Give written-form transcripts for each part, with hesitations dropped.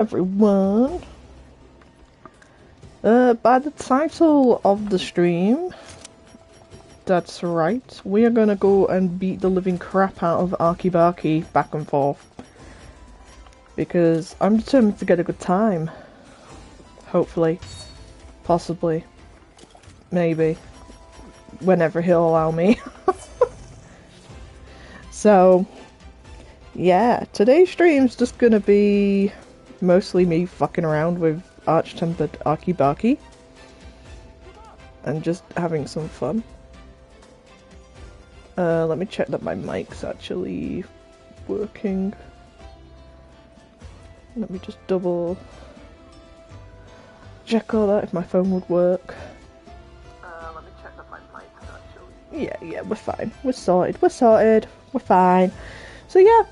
Everyone. By the title of the stream, that's right, we are gonna go and beat the living crap out of Arkveld back and forth. Because I'm determined to get a good time. Hopefully. Possibly. Maybe. Whenever he'll allow me. So, yeah, today's stream's just gonna be mostly me fucking around with Arch-tempered Arkveld and just having some fun. Let me check that my mic's actually working. Let me just double check all that if my phone would work. Let me check that my mic's actually... Yeah, we're fine. We're sorted. We're fine. So yeah.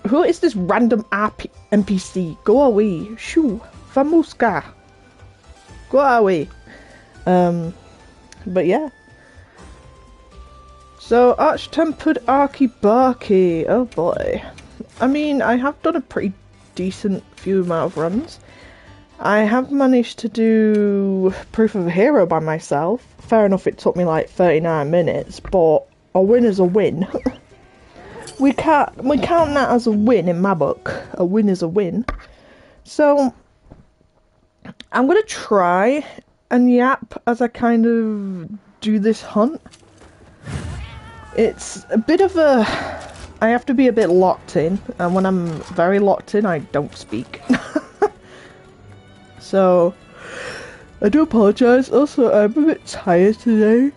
Who is this random NPC? Go away. Shoo. Famuska. Go away. But yeah. So, Arch-tempered Arkveld. Oh boy. I mean, I have done a pretty decent few amount of runs. I have managed to do Proof of a Hero by myself. Fair enough, it took me like 39 minutes, but a win is a win. We count that as a win in my book. A win is a win. So, I'm gonna try and yap as I kind of do this hunt. It's a bit of a... I have to be a bit locked in, and when I'm very locked in, I don't speak. So, I do apologise. Also, I'm a bit tired today.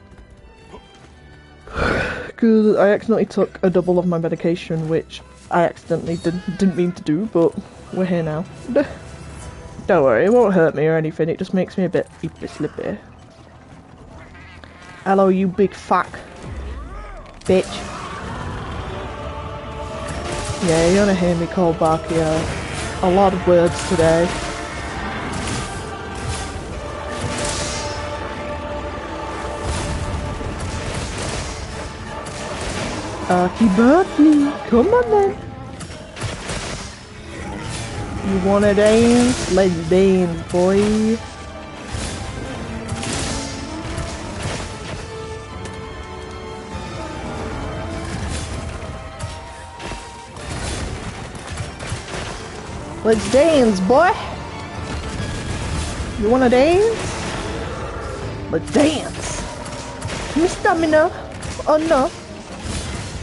Because I accidentally took a double of my medication, which I accidentally didn't mean to do, but we're here now. Don't worry, it won't hurt me or anything, it just makes me a bit slippy. Hello, you big fuck. Bitch. Yeah, you're gonna hear me call back here. A lot of words today. Arkveld, come on then. You wanna dance? Let's dance, boy. Let's dance, boy. You wanna dance? Let's dance. Give me stamina. Oh no.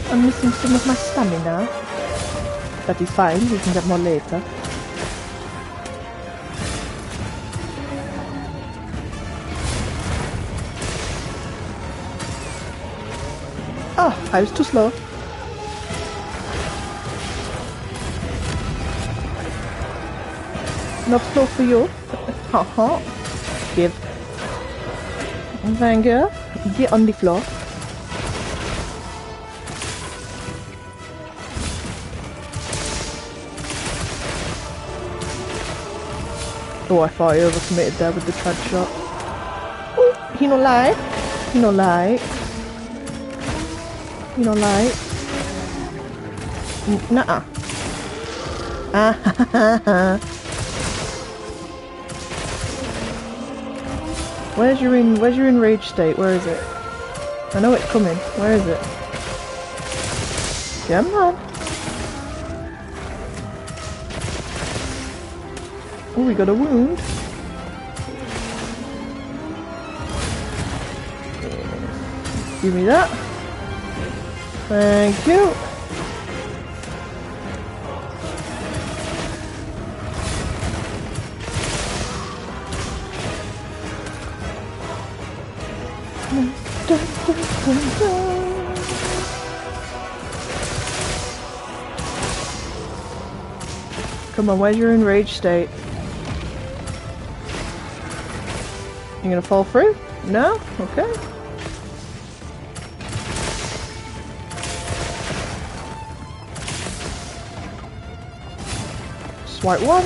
I'm missing some of my stamina. That is fine, we can get more later. Oh, I was too slow. Not slow for you. Haha. Give. Thank you. Get on the floor. Oh, I thought I overcommitted there with the tread shot. Oh, he no like. He no like. He no like. Nuh-uh. Ah ha ha ha. Where's your enraged state? Where is it? I know it's coming. Where is it? Come on. Oh, we got a wound. Give me that. Thank you. Come on, where's your enraged state? You gonna fall through? No? Okay. Swipe one.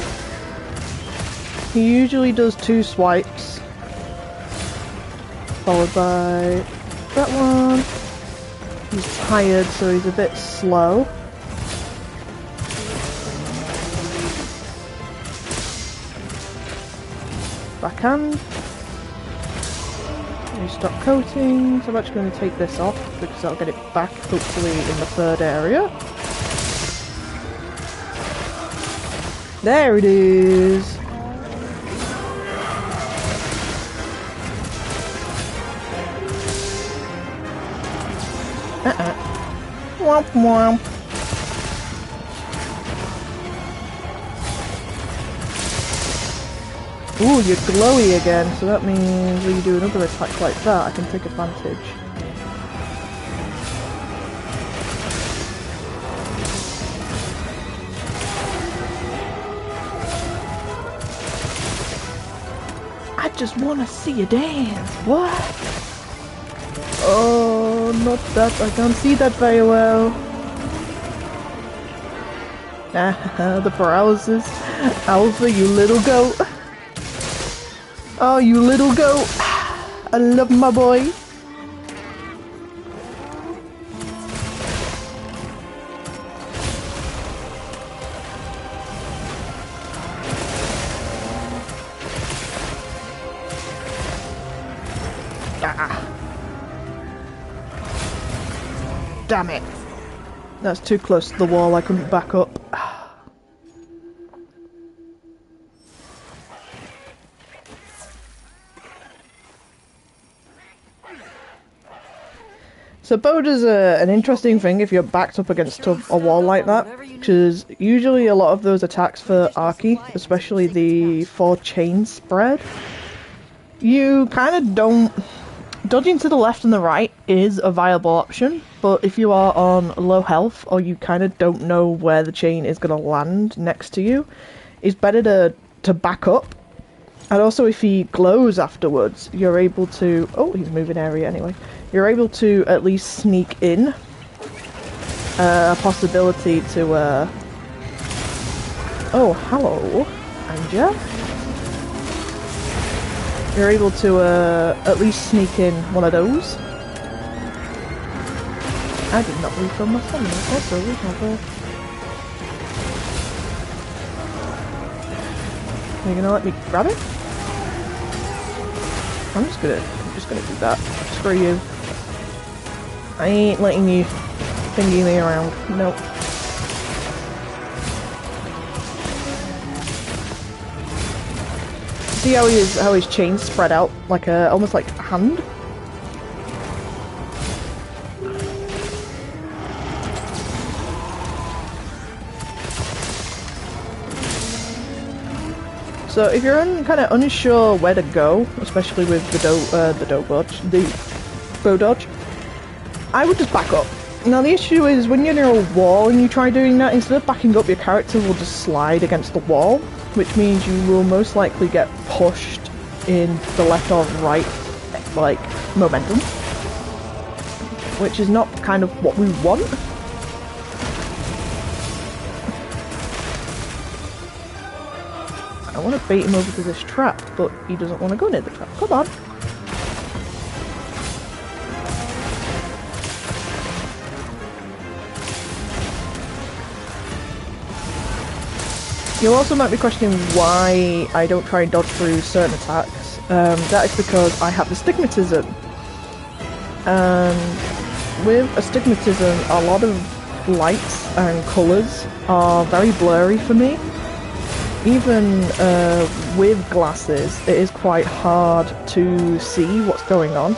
He usually does 2 swipes. Followed by that one. He's tired, so he's a bit slow. Backhand. Stop coating. So I'm actually going to take this off because I'll get it back hopefully in the third area. There it is. Womp womp. Ooh, you're glowy again, so that means when you do another attack like that, I can take advantage. I just wanna see you dance, what? Oh, not that, I can't see that very well. Ah, the paralysis. Alpha, you little goat. Oh, you little goat. I love my boy. Ah. Damn it. That's too close to the wall, I couldn't back up. So bow is an interesting thing if you're backed up against a wall like that, because usually a lot of those attacks for Arky, especially the 4 chain spread, you kind of don't... Dodging to the left and the right is a viable option, but if you are on low health or you kind of don't know where the chain is going to land next to you, it's better to back up. And also if he glows afterwards, you're able to... Oh, he's moving area anyway. You're able to at least sneak in a possibility to... Oh, hello, Anja. You're able to at least sneak in one of those. I did not refill my stamina. Also, we have a... Are you gonna let me grab it? I'm just gonna do that. Screw you. I ain't letting you thingy me around. Nope. See how his chains spread out like almost like a hand? So if you're kind of unsure where to go, especially with the bow dodge, I would just back up. Now the issue is when you're near a wall and you try doing that, instead of backing up, your character will just slide against the wall, which means you will most likely get pushed in the left or right, like, momentum, which is not kind of what we want. I want to bait him over to this trap, but he doesn't want to go near the trap. Come on. You also might be questioning why I don't try and dodge through certain attacks. That is because I have astigmatism. And with astigmatism, a lot of lights and colours are very blurry for me. Even with glasses, it is quite hard to see what's going on.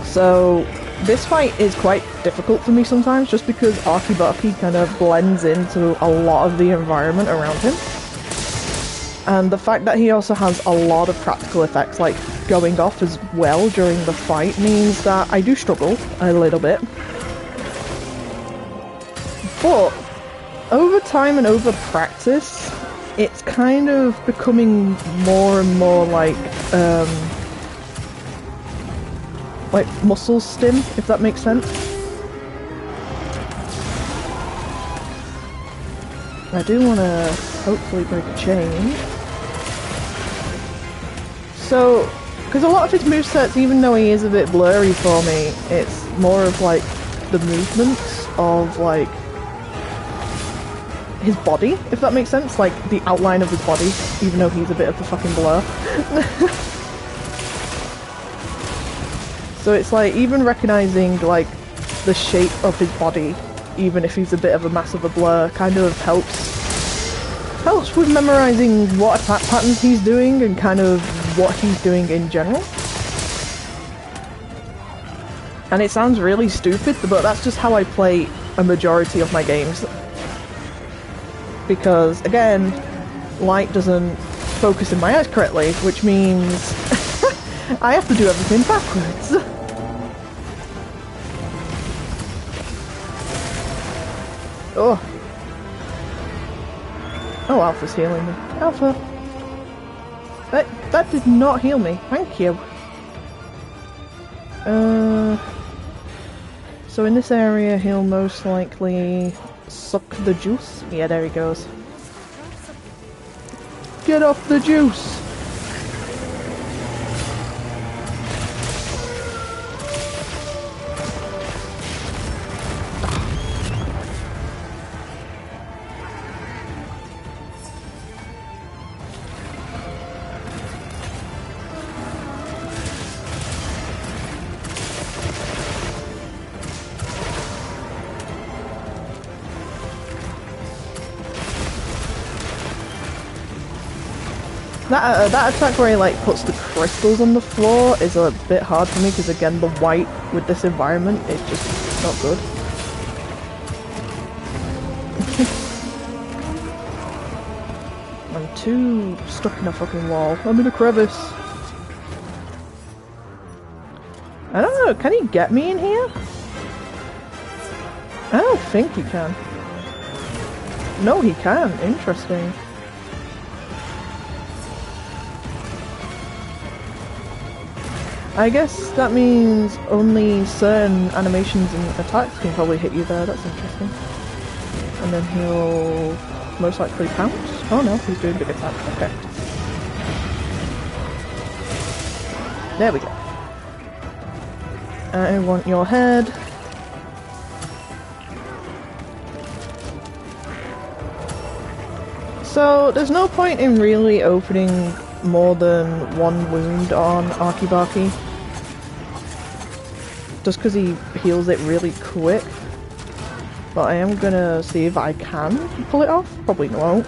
So this fight is quite difficult for me sometimes, just because Arkveld kind of blends into a lot of the environment around him. And the fact that he also has a lot of practical effects, like going off as well during the fight, means that I do struggle a little bit. But over time and over practice, it's kind of becoming more and more like muscle stim, if that makes sense. I do want to hopefully break a chain. So, because a lot of his movesets, even though he is a bit blurry for me, it's more of like the movements of like his body, if that makes sense, like the outline of his body, even though he's a bit of a fucking blur. So it's like even recognizing like the shape of his body, even if he's a bit of a mass of a blur, kind of helps with memorizing what attack patterns he's doing and kind of what he's doing in general. And it sounds really stupid, but that's just how I play a majority of my games. Because, again, light doesn't focus in my eyes correctly, which means I have to do everything backwards. Oh. Oh, Alpha's healing me. Alpha! That did not heal me. Thank you. So in this area he'll most likely suck the juice. Yeah, there he goes. Get off the juice! That attack where he like puts the crystals on the floor is a bit hard for me because again the white with this environment is just not good. I'm too stuck in a fucking wall. I'm in a crevice. I don't know, can he get me in here? I don't think he can. No, he can. Interesting. I guess that means only certain animations and attacks can probably hit you there, that's interesting. And then he'll most likely pounce? Oh no, he's doing big attacks, okay. There we go. I want your head. So, there's no point in really opening more than one wound on Arkveld. Just because he heals it really quick. But I am gonna see if I can pull it off. Probably won't.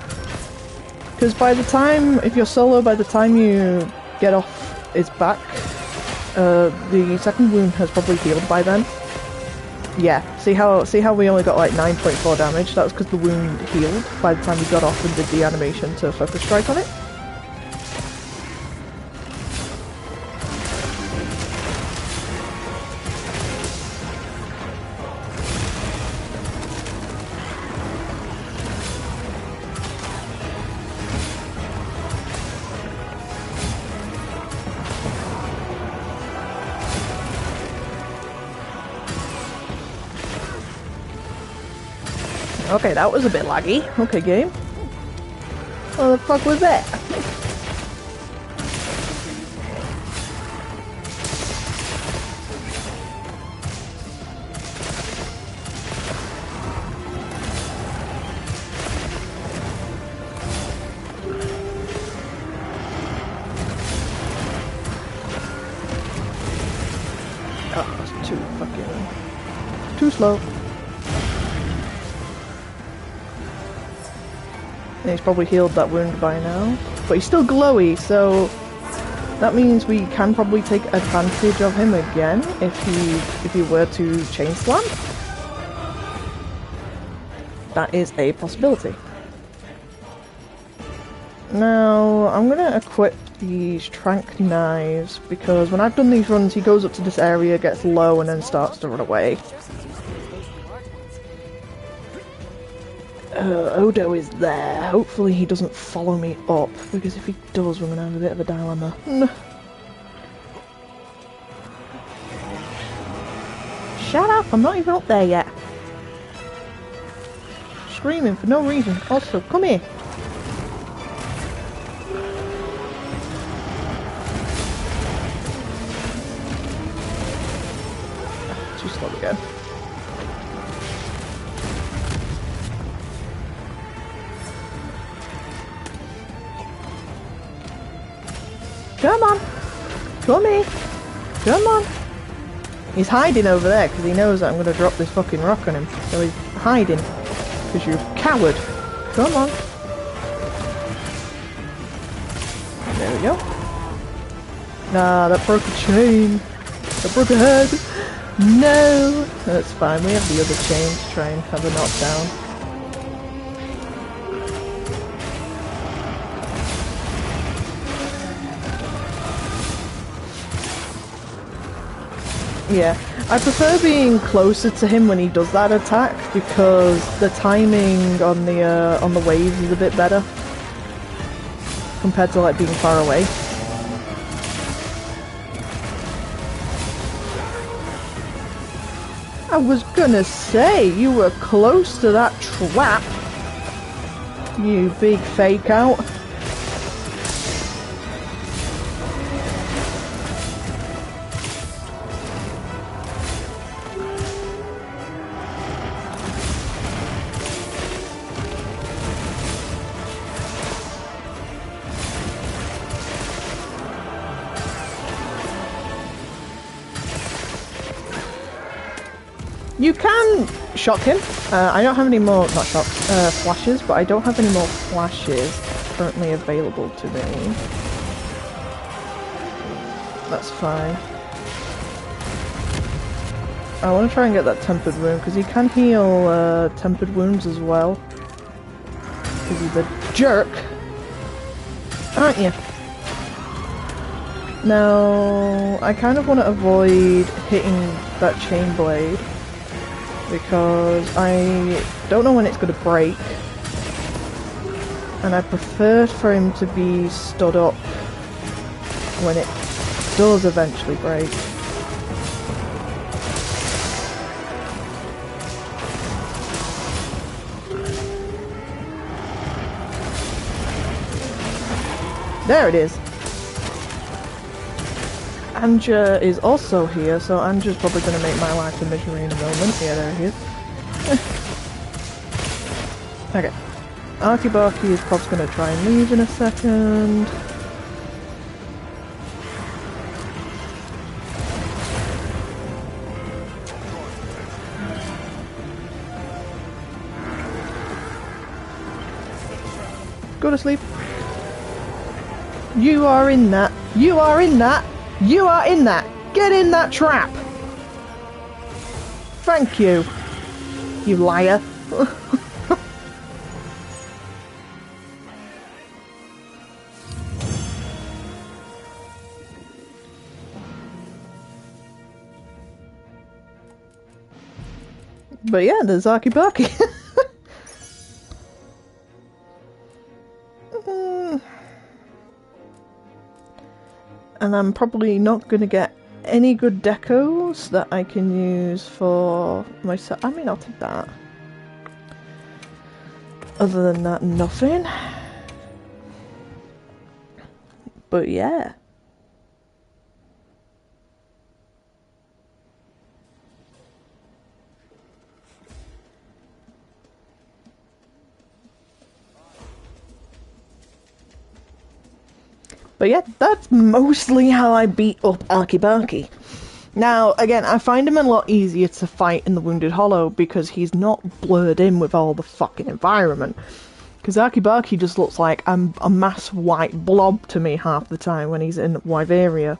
Because by the time, if you're solo, by the time you get off his back, the second wound has probably healed by then. Yeah, see how we only got like 9.4 damage? That was because the wound healed by the time we got off and did the animation to focus strike on it. Okay, that was a bit laggy. Okay, game. What the fuck was that? Oh, that's too slow. And he's probably healed that wound by now. But he's still glowy, so that means we can probably take advantage of him again if he were to chain slam. That is a possibility. Now, I'm gonna equip these trank knives because when I've done these runs, he goes up to this area, gets low, and then starts to run away. Odo is there. Hopefully he doesn't follow me up, because if he does, we're going to have a bit of a dilemma. Shut up, I'm not even up there yet. Screaming for no reason. Also, come here. Too slow again. Come on! Come here! Come on! He's hiding over there because he knows that I'm going to drop this fucking rock on him. So he's hiding. Because you're a coward. Come on. There we go. Nah, that broke a chain. That broke a head. No! That's fine. We have the other chain to try and have a knockdown. Yeah, I prefer being closer to him when he does that attack because the timing on the waves is a bit better compared to like being far away. I was gonna say you were close to that trap, you big fake out. You can shock him. I don't have any more, not shocks, flashes, but I don't have any more flashes currently available to me. That's fine. I want to try and get that tempered wound, because he can heal tempered wounds as well. Because he's a jerk, aren't you? Now, I kind of want to avoid hitting that chain blade, because I don't know when it's going to break, and I prefer for him to be stood up when it does eventually break. There it is! Anja is also here, so Anja's probably going to make my life a misery in a moment. Yeah, there he is. Okay. Arkveld is probably going to try and leave in a second. Go to sleep. You are in that. You are in that. You are in that! Get in that trap! Thank you, you liar. But yeah, there's Arkveld. And I'm probably not going to get any good decos that I can use for myself. I mean, I'll take that. Other than that, nothing. But yeah. But yeah, that's mostly how I beat up Arkveld. Now, again, I find him a lot easier to fight in the Wounded Hollow because he's not blurred in with all the fucking environment. Because Arkveld just looks like a mass white blob to me half the time when he's in Wyveria.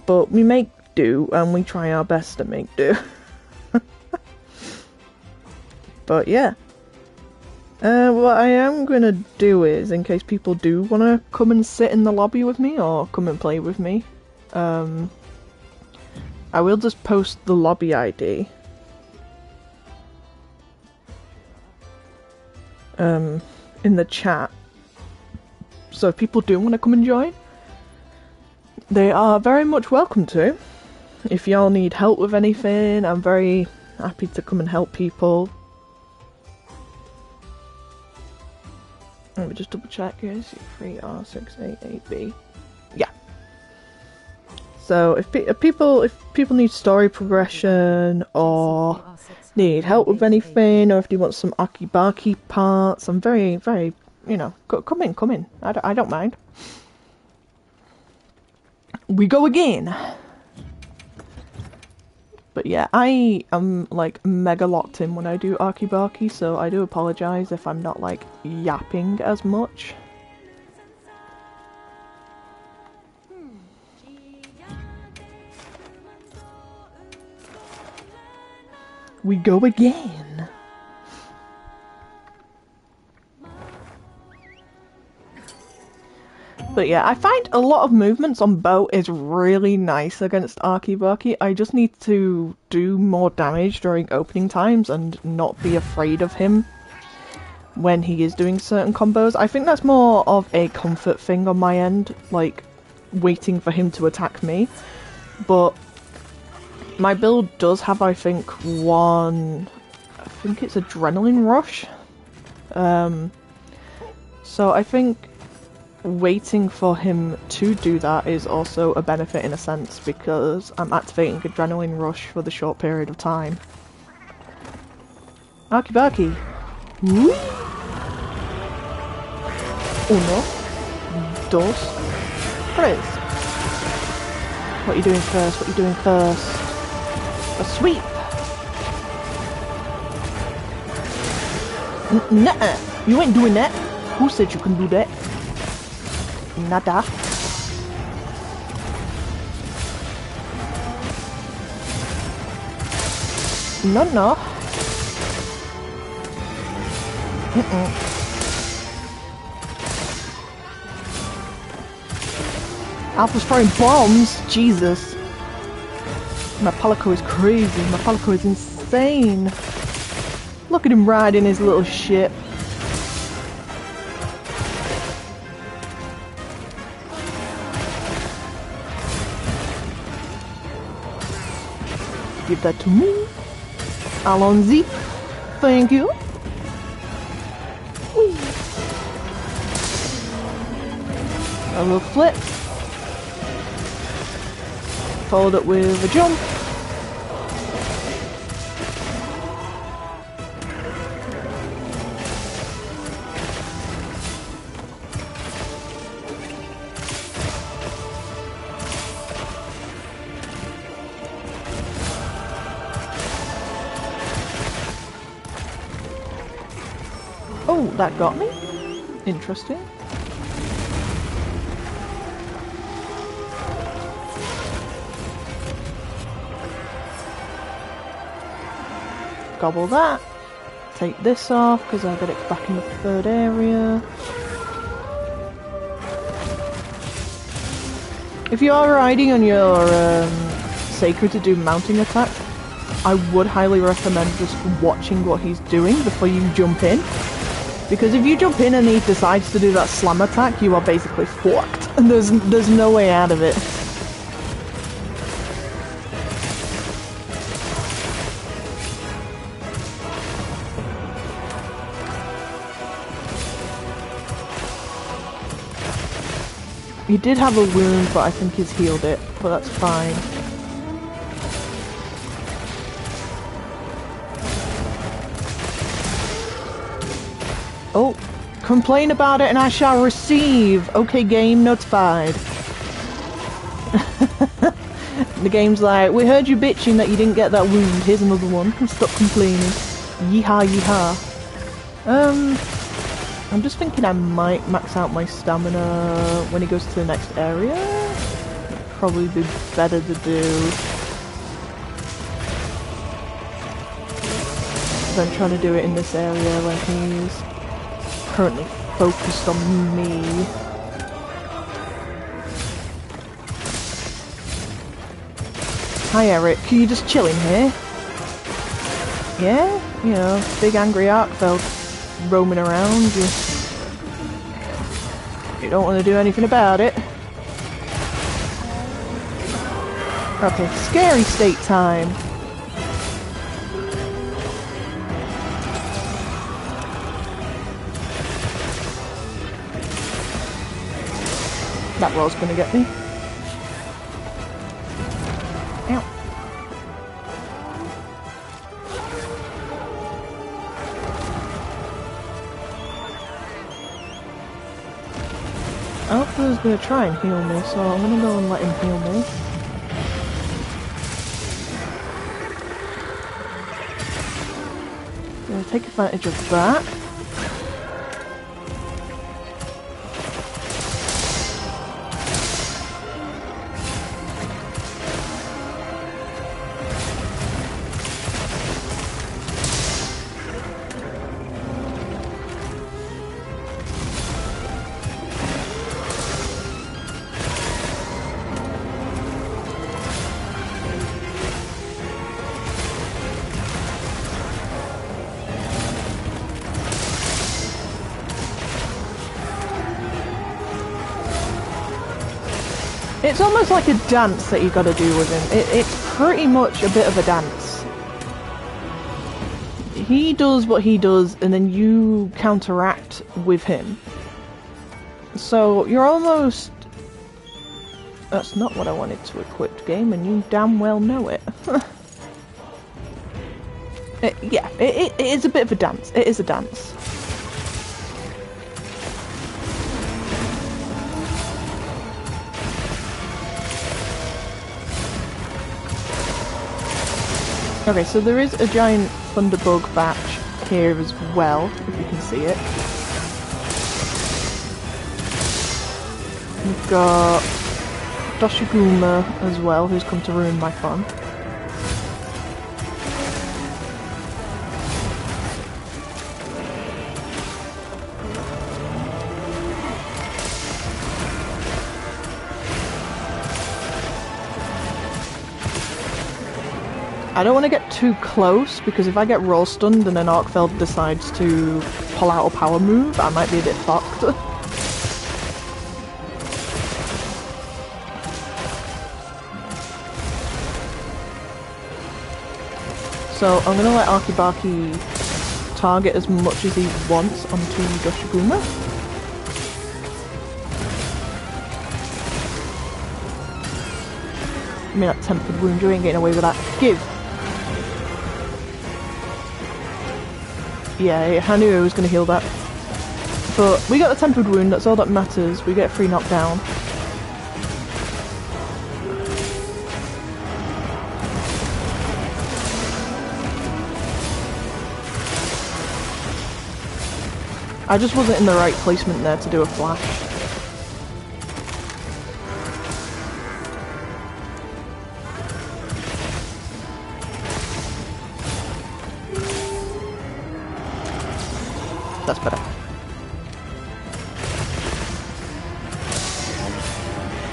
But we make do, and we try our best to make do. But yeah. What I am going to do is, in case people do want to come and sit in the lobby with me, or come and play with me, I will just post the lobby ID. In the chat. So if people do want to come and join, they are very much welcome to. If y'all need help with anything, I'm very happy to come and help people. Let me just double check here, C3R688B. Yeah. So if people need story progression or need help with anything, or if they want some Arkveld parts, I'm very, you know, come in. I don't mind. We go again! But yeah, I am like mega locked in when I do Arky, so I do apologise if I'm not like yapping as much. We go again! But yeah, I find a lot of movements on bow is really nice against Arky. I just need to do more damage during opening times and not be afraid of him when he is doing certain combos. I think that's more of a comfort thing on my end, like waiting for him to attack me. But my build does have, I think it's Adrenaline Rush. So I think waiting for him to do that is also a benefit in a sense, because I'm activating Adrenaline Rush for the short period of time. Arky. Whee! Uno. Dos. Tres. What are you doing first? A sweep! Nuh-uh! You ain't doing that! Who said you can do that? Nada. No. Alpha's throwing bombs? Jesus. My Palico is crazy. My Palico is insane. Look at him riding his little ship. Give that to me. Allons-y. Thank you. Whee. A little flip. Followed up with a jump. Oh, that got me. Interesting. Gobble that. Take this off because I'll get it back in the third area. If you are riding on your Sacred to do mounting attack, I would highly recommend just watching what he's doing before you jump in. Because if you jump in and he decides to do that slam attack, you are basically fucked. And there's no way out of it. He did have a wound, but I think he's healed it, but that's fine. Oh, complain about it and I shall receive. Okay, game, notified. The game's like, we heard you bitching that you didn't get that wound. Here's another one. Stop complaining. Yeehaw. I'm just thinking I might max out my stamina when he goes to the next area. Probably be better to do than trying to do it in this area when he's currently focused on me. Hi Eric, are you just chilling here? Yeah? You know, big angry Arkveld roaming around. You don't want to do anything about it. Okay, scary state time. That roll's gonna get me. Ow. Alpha's gonna try and heal me, so I'm gonna go and let him heal me. Gonna take advantage of that. It's almost like a dance that you gotta do with him. It's pretty much a bit of a dance. He does what he does, and then you counteract with him. So you're almost... That's not what I wanted to equip, game, and you damn well know it. Yeah, it is a bit of a dance. It is a dance. Okay, so there is a giant thunderbug batch here as well, if you can see it. We've got Doshiguma as well, who's come to ruin my fun. I don't want to get too close, because if I get roll stunned and then Arkveld decides to pull out a power move, I might be a bit fucked. So I'm going to let Arkveld target as much as he wants onto Doshiguma. I mean, that tempered wound, you ain't getting away with that. Give! Yeah, I knew I was going to heal that. But we got the tempered wound, that's all that matters. We get free knockdown. I just wasn't in the right placement there to do a flash. That's better.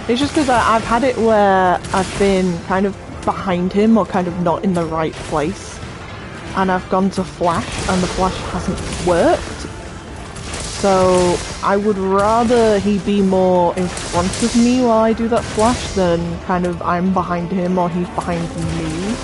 It's just because I've had it where I've been kind of behind him or kind of not in the right place, and I've gone to flash and the flash hasn't worked. So I would rather he be more in front of me while I do that flash than kind of I'm behind him or he's behind me.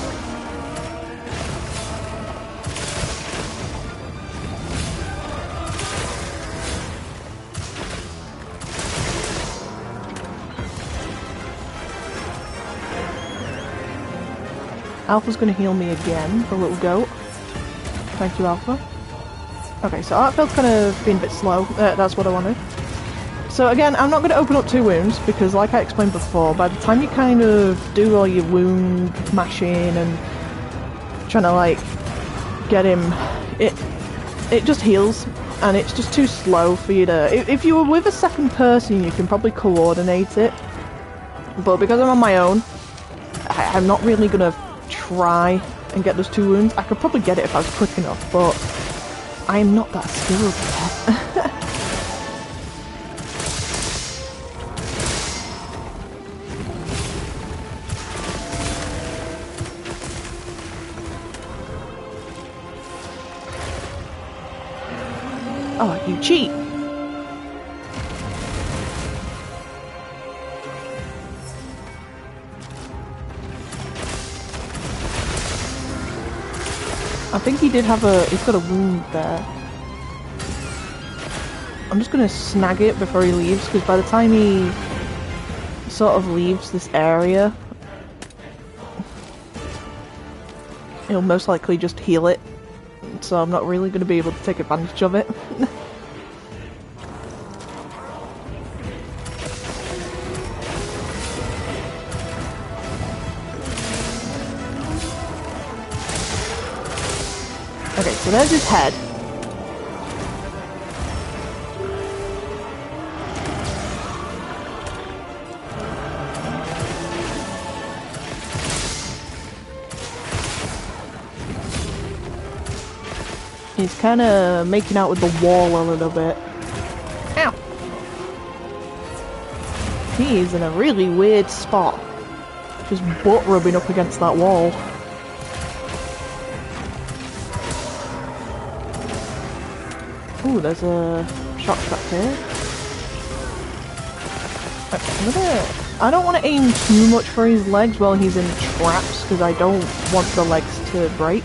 Alpha's going to heal me again, the little goat. Thank you, Alpha. Okay, so Arkveld's kind of being a bit slow. That's what I wanted. So again, I'm not going to open up 2 wounds, because like I explained before, by the time you kind of do all your wound mashing and trying to like get him, it just heals, and it's just too slow for you to... If you were with a second person, you can probably coordinate it. But because I'm on my own, I'm not really going to try and get those 2 wounds. I could probably get it if I was quick enough, but I am not that skilled yet. Oh, you cheat! I think he did have he's got a wound there. I'm just gonna snag it before he leaves, because by the time he sort of leaves this area, he'll most likely just heal it. So I'm not really gonna be able to take advantage of it. so there's his head. He's kind of making out with the wall a little bit. Ow! He's in a really weird spot. Just butt rubbing up against that wall. Ooh, there's a shock trap here. I don't want to aim too much for his legs while he's in traps, because I don't want the legs to break.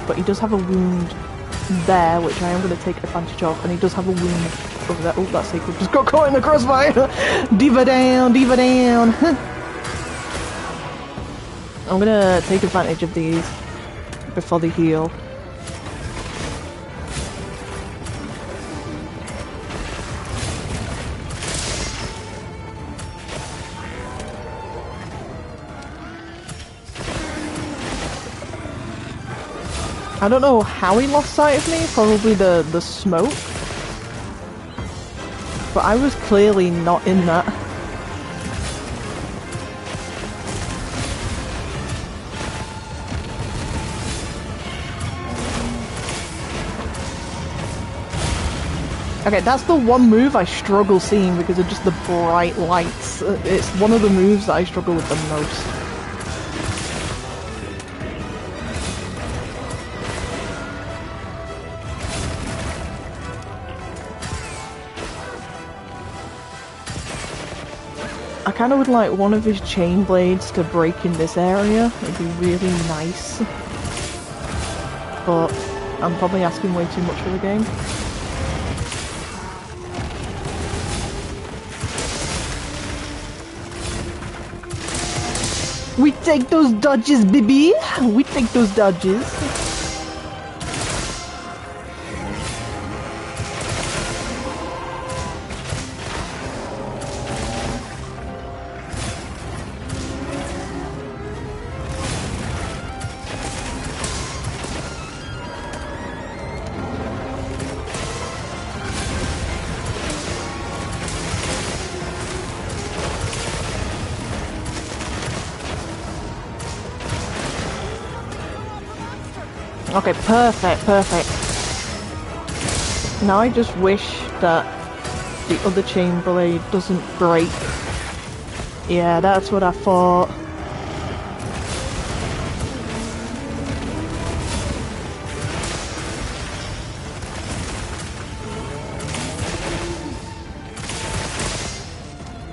But he does have a wound there, which I am going to take advantage of, and he does have a wound over there. Oh, that sacred just got caught in the crossfire! Diva down, diva down! I'm going to take advantage of these before they heal. I don't know how he lost sight of me, probably the smoke. But I was clearly not in that. Okay, that's the one move I struggle seeing because of just the bright lights. It's one of the moves that I struggle with the most. I kind of would like one of his chain blades to break in this area. It'd be really nice. But I'm probably asking way too much for the game. We take those dodges, baby! We take those dodges. Okay, perfect, perfect. Now I just wish that the other chain blade doesn't break. Yeah, that's what I thought.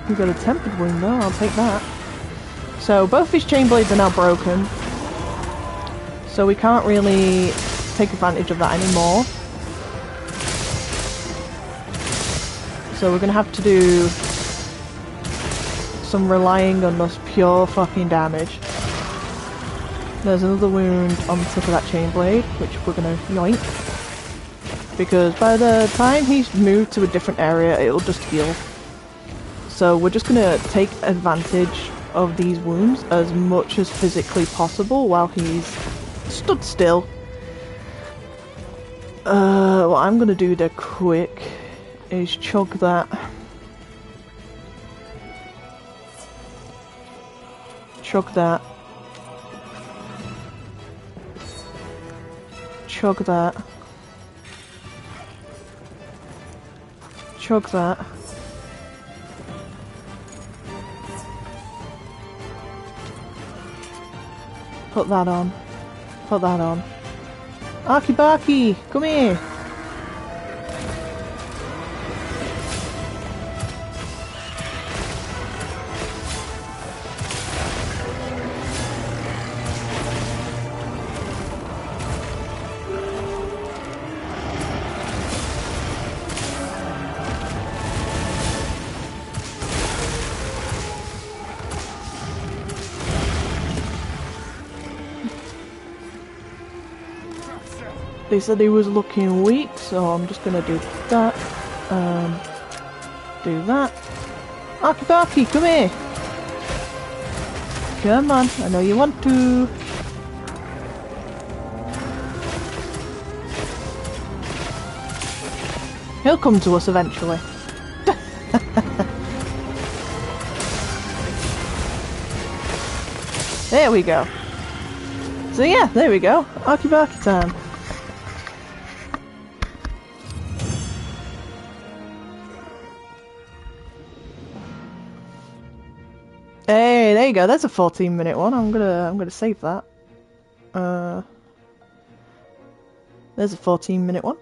We got a tempered wound though, I'll take that. So both his chain blades are now broken. So we can't really take advantage of that anymore. So we're gonna have to do some relying on us pure fucking damage. There's another wound on the tip of that chain blade, which we're gonna yoink. Because by the time he's moved to a different area, it'll just heal. So we're just gonna take advantage of these wounds as much as physically possible while he's stood still. What I'm gonna do there quick is chug that. Chug that. Chug that. Chug that. Put that on. Put that on. Arky Barky, come here! They said he was looking weak, so I'm just gonna do that. Do that. Arky Barky, come here! Come on, I know you want to. He'll come to us eventually. There we go. So yeah, there we go. Arky barky time. Hey, there you go. That's a 14-minute one. I'm gonna save that. There's a 14-minute one.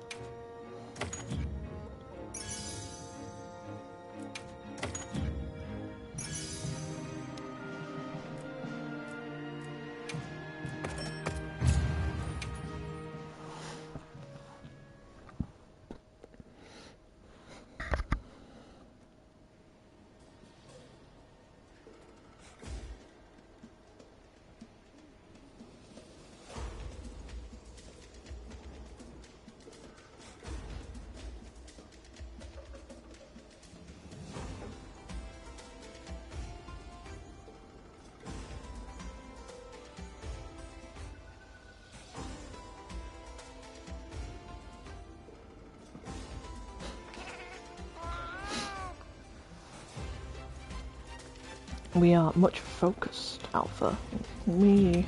We are much focused, Alpha. We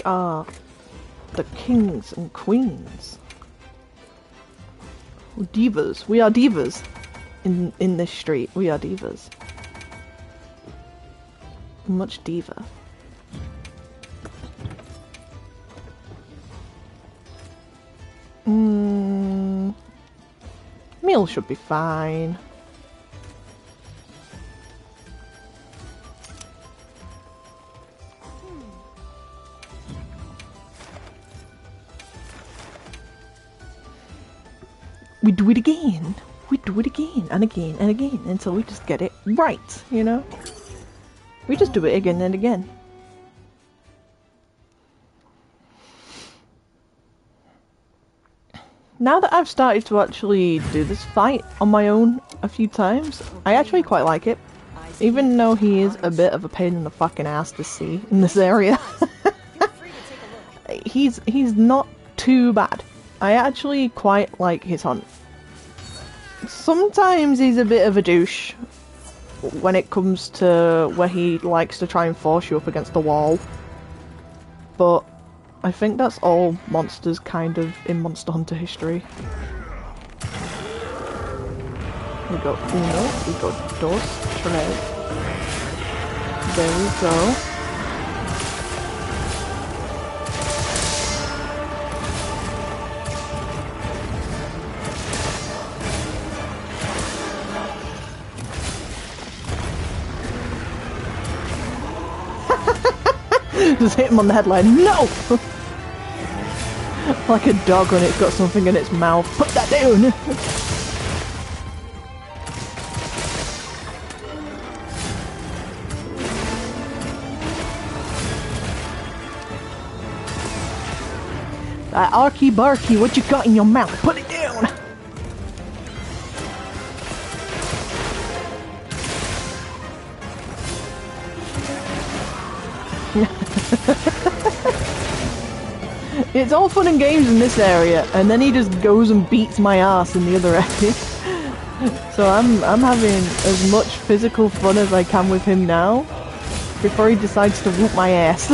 are the kings and queens. Divas. We are divas. In this street, we are divas. Much diva. Meal should be fine. We do it again. We do it again and again and again until we just get it right, you know? We just do it again and again. Now that I've started to actually do this fight on my own a few times, I actually quite like it. Even though he is a bit of a pain in the fucking ass to see in this area. He's not too bad. I actually quite like his hunt. Sometimes he's a bit of a douche when it comes to where he likes to try and force you up against the wall. But I think that's all monsters kind of in Monster Hunter history. We got uno, we got dos, tres. There we go. Just hit him on the head like, no! Like a dog when it's got something in its mouth. Put that down! That Arky Barky, what you got in your mouth? Put it down! It's all fun and games in this area, and then he just goes and beats my ass in the other area. So I'm having as much physical fun as I can with him now, before he decides to whoop my ass.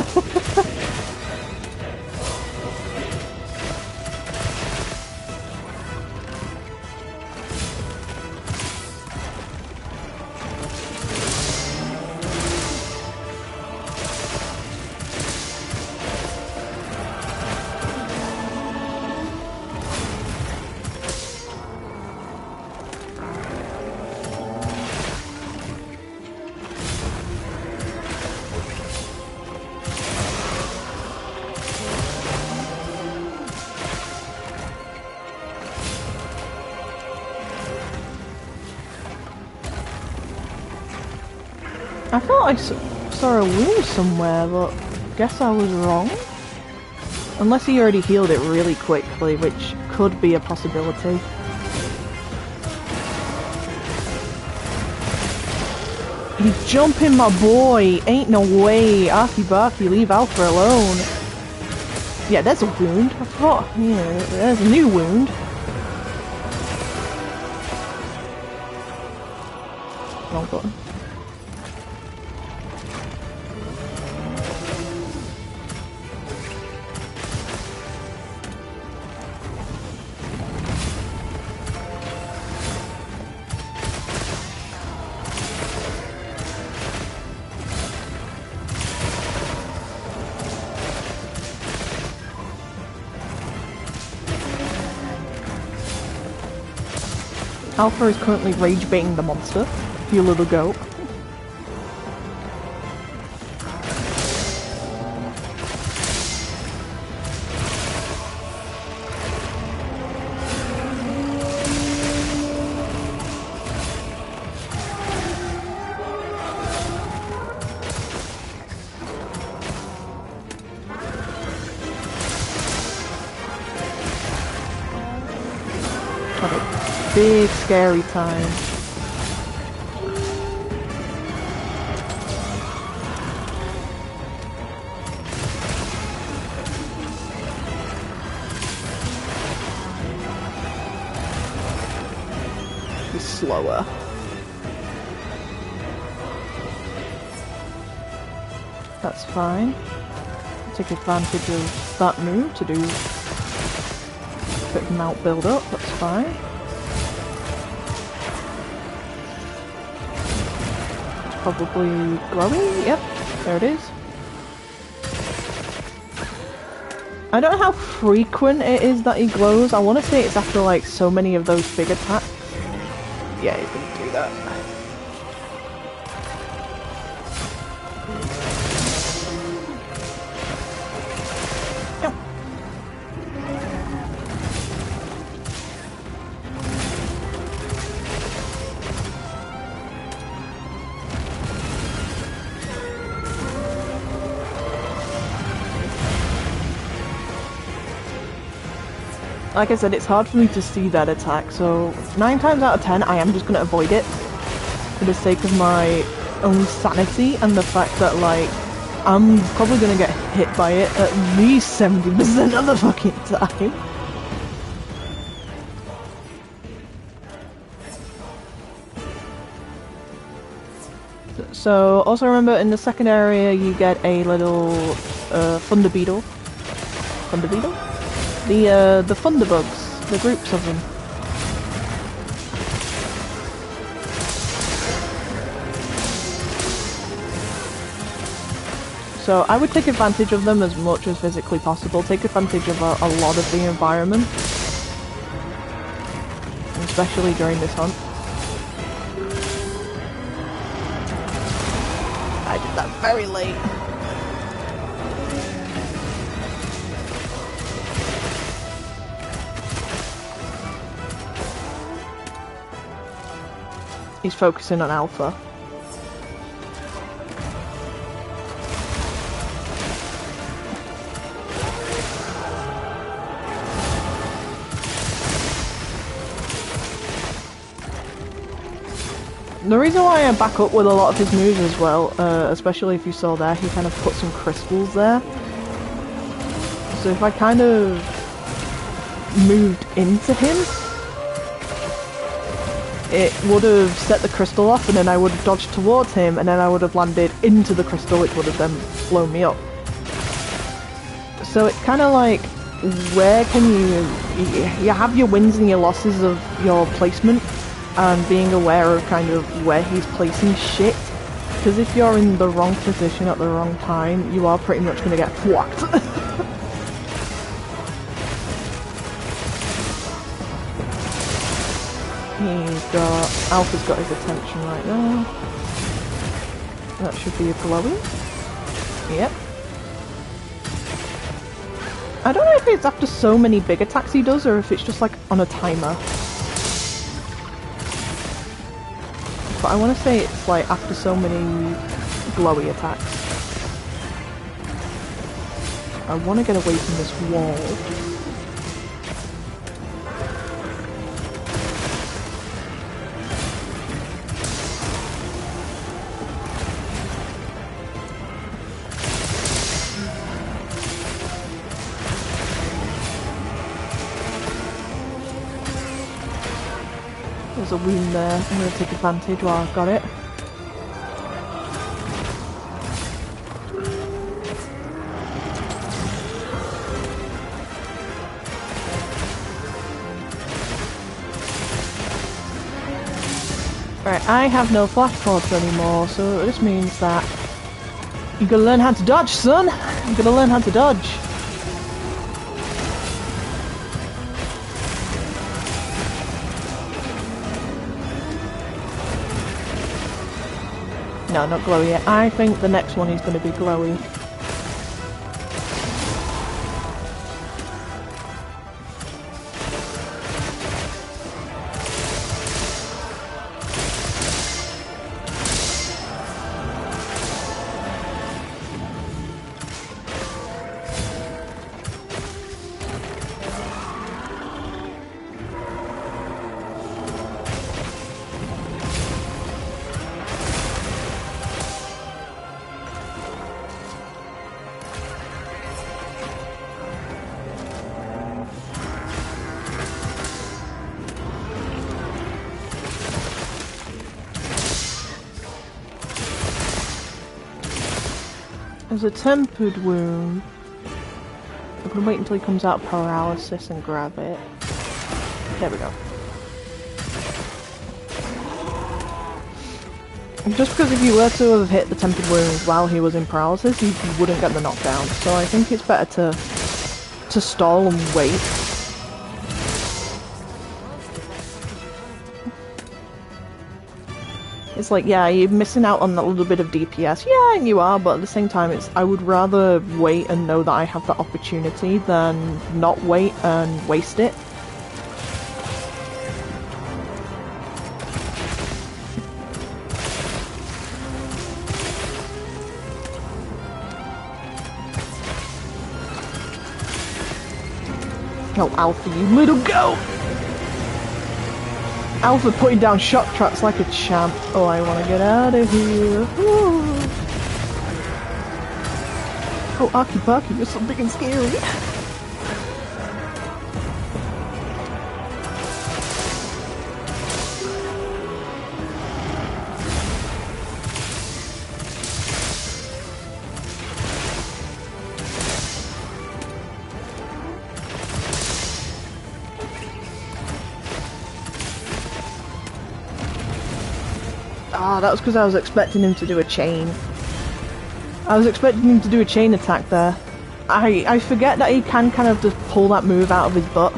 I thought I saw a wound somewhere, but guess I was wrong. Unless he already healed it really quickly, which could be a possibility. He's jumping my boy. Ain't no way. Arky Barky, leave Alpha alone. Yeah, there's a wound. I thought, yeah, there's a new wound. Wrong button. Alpha is currently rage baiting the monster, you little goat. Big scary time. He's slower. That's fine. Take advantage of that move to do a bit of mount build up, that's fine. Probably glowing? Yep, there it is. I don't know how frequent it is that he glows. I want to say it's after like so many of those big attacks. Yeah, he's gonna do that. Yep. Like I said, it's hard for me to see that attack, so 9 times out of 10 I am just going to avoid it for the sake of my own sanity and the fact that, like, I'm probably going to get hit by it at least 70% of the fucking time. So, also remember in the second area you get a little thunder beetle. Thunder beetle? The thunderbugs, the groups of them. So I would take advantage of them as much as physically possible. Take advantage of a lot of the environment, especially during this hunt. I did that very late. He's focusing on Alpha. The reason why I back up with a lot of his moves as well, especially if you saw there, he kind of put some crystals there. So if I kind of moved into him, it would have set the crystal off, and then I would have dodged towards him, and then I would have landed into the crystal, which would have then blown me up. So it's kind of like, where can you have your wins and your losses of your placement, and being aware of kind of where he's placing shit. Because if you're in the wrong position at the wrong time, you are pretty much going to get whacked. Alpha's got his attention right now. That should be a glowing. Yep. I don't know if it's after so many big attacks he does, or if it's just like on a timer. But I want to say it's like after so many glowy attacks. I want to get away from this wall. There's a wound there. I'm going to take advantage while I've got it. Right, I have no flash cords anymore, so this means that you gotta learn how to dodge, son! You gotta learn how to dodge. No, not glowy yet. I think the next one is gonna be glowy. There's a tempered wound. I'm gonna wait until he comes out of paralysis and grab it. There we go. Just because if you were to have hit the tempered wound while he was in paralysis, you wouldn't get the knockdown. So I think it's better to stall and wait. It's like, yeah, you're missing out on that little bit of DPS. Yeah, you are, but at the same time, I would rather wait and know that I have the opportunity than not wait and waste it. Oh, Alpha, you little goat! Alpha putting down shock traps like a champ. Oh, I want to get out of here. Ooh. Oh, Arky Barky, you're so big and scary. Ah, that was because I was expecting him to do a chain. I was expecting him to do a chain attack there. I forget that he can kind of just pull that move out of his butt.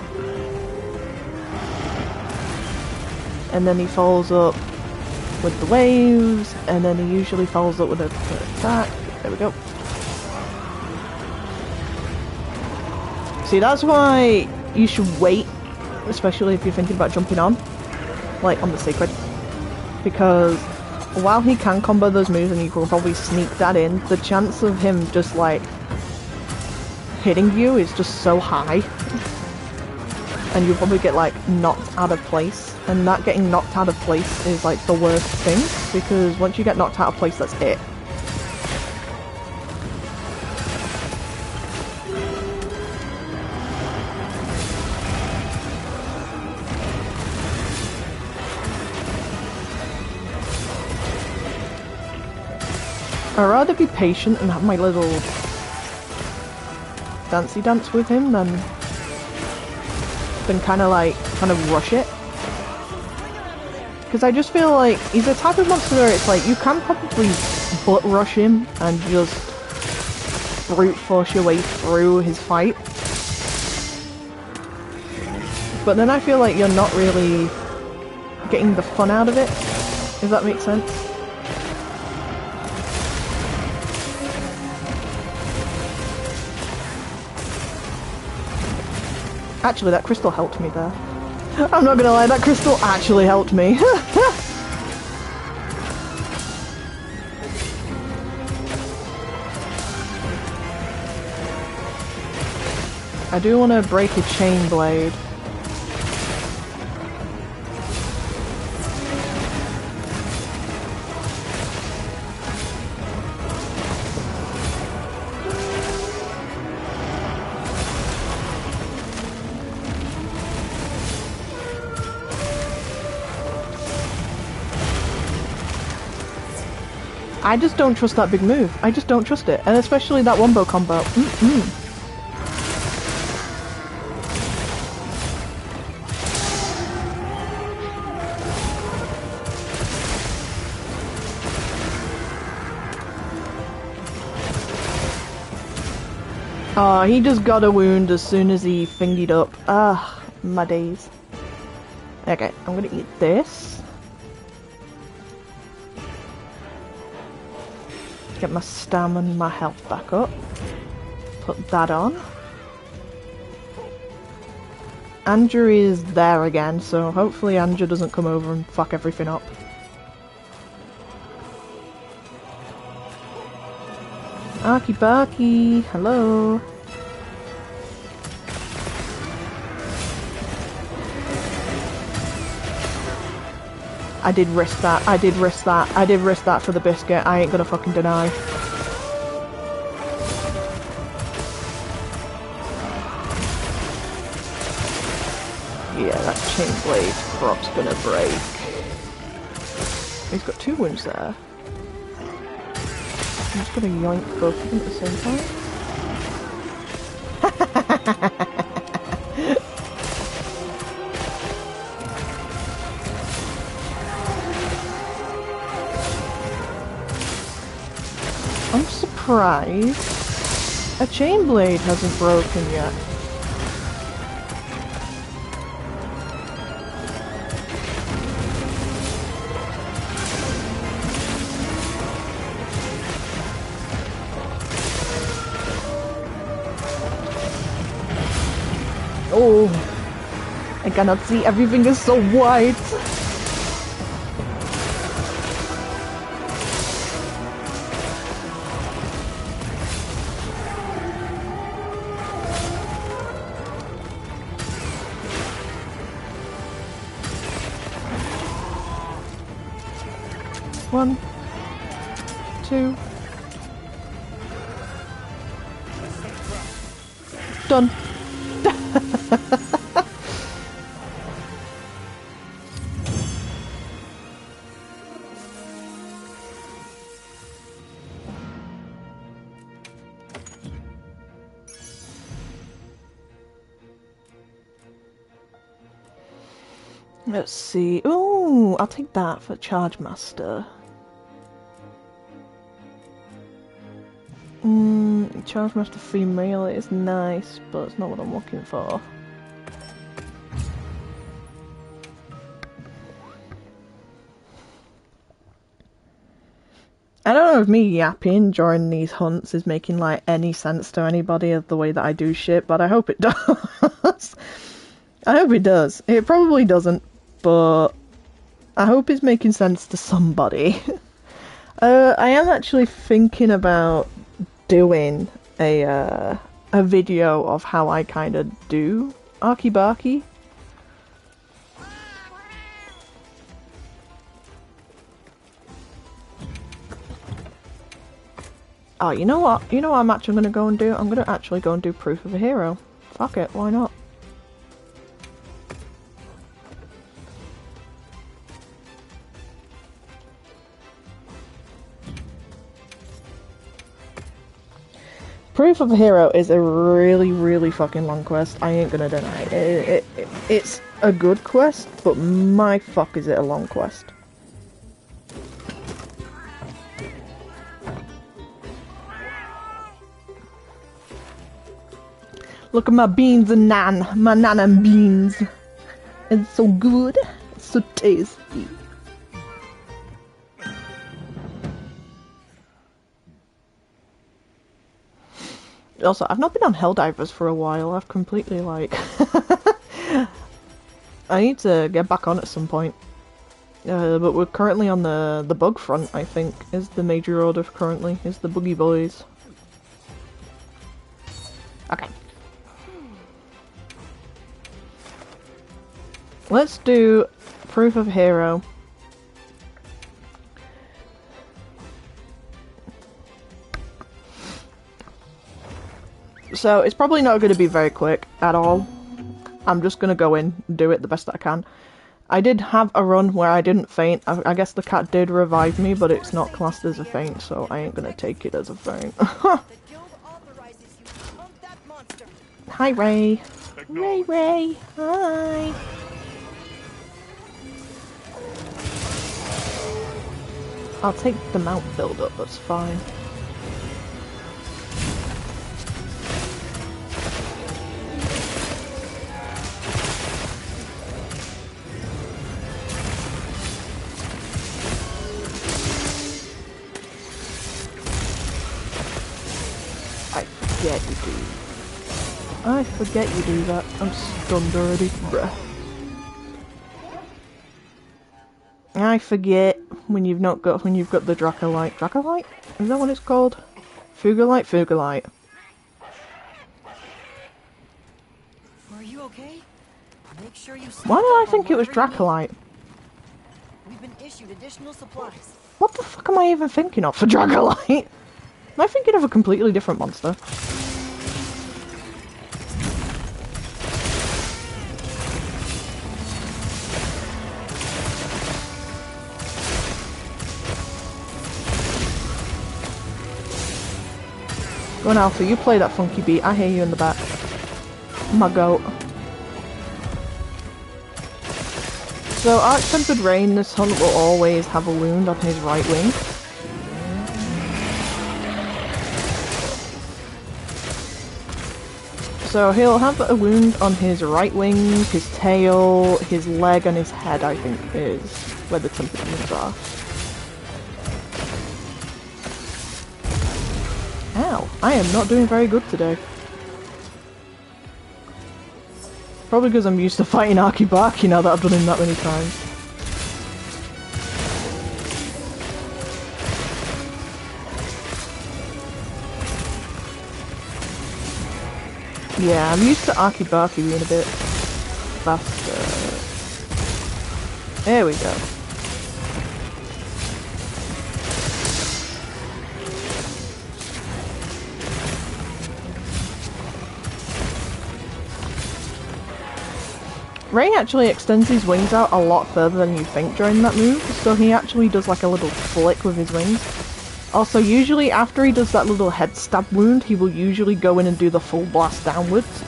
And then he follows up with the waves, and then he usually follows up with an attack. There we go. See, that's why you should wait, especially if you're thinking about jumping on, like on the Sacred. Because while he can combo those moves and you can probably sneak that in, the chance of him just like hitting you is just so high. And you'll probably get like knocked out of place. And that getting knocked out of place is like the worst thing, because once you get knocked out of place, that's it. I'd rather be patient and have my little dancey dance with him than kind of like trying to rush it. Because I just feel like he's a type of monster where it's like you can probably butt rush him and just brute force your way through his fight. But then I feel like you're not really getting the fun out of it, if that makes sense. Actually, that crystal helped me there. I'm not gonna lie, that crystal actually helped me. I do want to break a chain blade. I just don't trust that big move. I just don't trust it. And especially that wombo combo. Oh, he just got a wound as soon as he fingered up. Ah, my days. Okay, I'm gonna eat this. Get my stamina and my health back up. Put that on. Andrew is there again, so hopefully Andrew doesn't come over and fuck everything up. Arky Barky, hello. I did risk that, I did risk that, I did risk that for the biscuit, I ain't gonna fucking deny. Yeah, that chain blade prop's gonna break. He's got 2 wounds there. I'm just gonna yoink both of them at the same time. I'm surprised a chain blade hasn't broken yet. Oh, I cannot see, everything is so white. One, 2. Done. Let's see. Ooh, I'll take that for Charge Master. Charge Master female is nice, but it's not what I'm looking for. I don't know if me yapping during these hunts is making like any sense to anybody of the way that I do shit, but I hope it does. I hope it does. It probably doesn't, but I hope it's making sense to somebody. I am actually thinking about doing a video of how I kind of do Arky Barky. Oh, you know what? You know what I'm actually going to go and do? I'm going to actually go and do Proof of a Hero. Fuck it, why not? Proof of a Hero is a really, really fucking long quest. I ain't gonna deny it. It's a good quest, but my fuck is it a long quest. Look at my beans and my nan and beans. It's so good, it's so tasty. Also, I've not been on Helldivers for a while. I've completely like... I need to get back on at some point. But we're currently on the bug front, I think, is the major order currently, is the Boogie Boys. Okay. Let's do Proof of Hero. So, it's probably not going to be very quick at all. I'm just going to go in and do it the best that I can. I did have a run where I didn't faint. I guess the cat did revive me, but it's not classed as a faint, so I ain't gonna take it as a faint. Hi, Ray. Ray. Hi. I'll take the mount build up, that's fine. I forget you do that. I'm stunned already. Bruh. I forget when you've got the Dracolite. Dracolite? Is that what it's called? Fugalite? Are you okay? Make sure you Why did I think it was Dracolite? We've been issued additional supplies. What the fuck am I even thinking of for Dracolite? Am I thinking of a completely different monster? Go on, Alpha, you play that funky beat. I hear you in the back. My goat. So, Archtempered Rain, this hunt will always have a wound on his right wing. So he'll have a wound on his right wing, his tail, his leg, and his head, I think, is where the tempered wounds are. Ow, I am not doing very good today. Probably because I'm used to fighting Arkveld now that I've done him that many times. Yeah, I'm used to Arkveld being a bit faster. There we go. Ray actually extends his wings out a lot further than you think during that move, so he actually does like a little flick with his wings. Also, usually after he does that little head stab wound, he will usually go in and do the full blast downwards.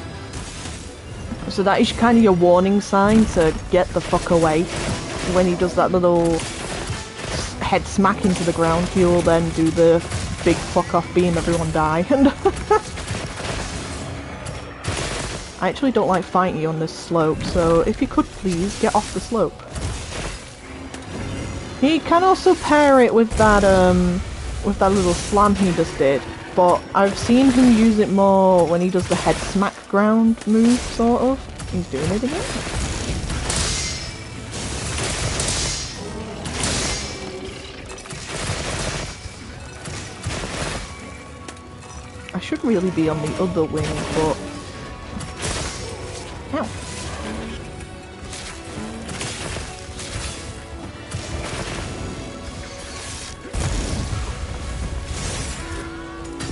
So that is kind of your warning sign to get the fuck away. When he does that little head smack into the ground, he will then do the big fuck off beam everyone die. I actually don't like fighting you on this slope, so if you could please get off the slope. He can also pair it with that little slam he just did, but I've seen him use it more when he does the head smack ground move, sort of. He's doing it again. I should really be on the other wing, but... Ow.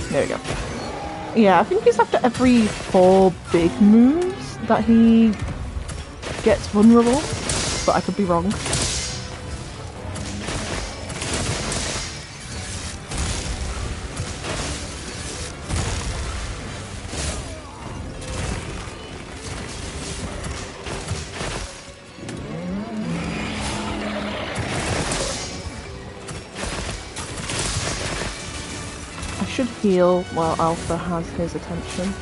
There we go. Yeah, I think it's after every 4 big moves that he gets vulnerable, but I could be wrong. Heal while Alpha has his attention.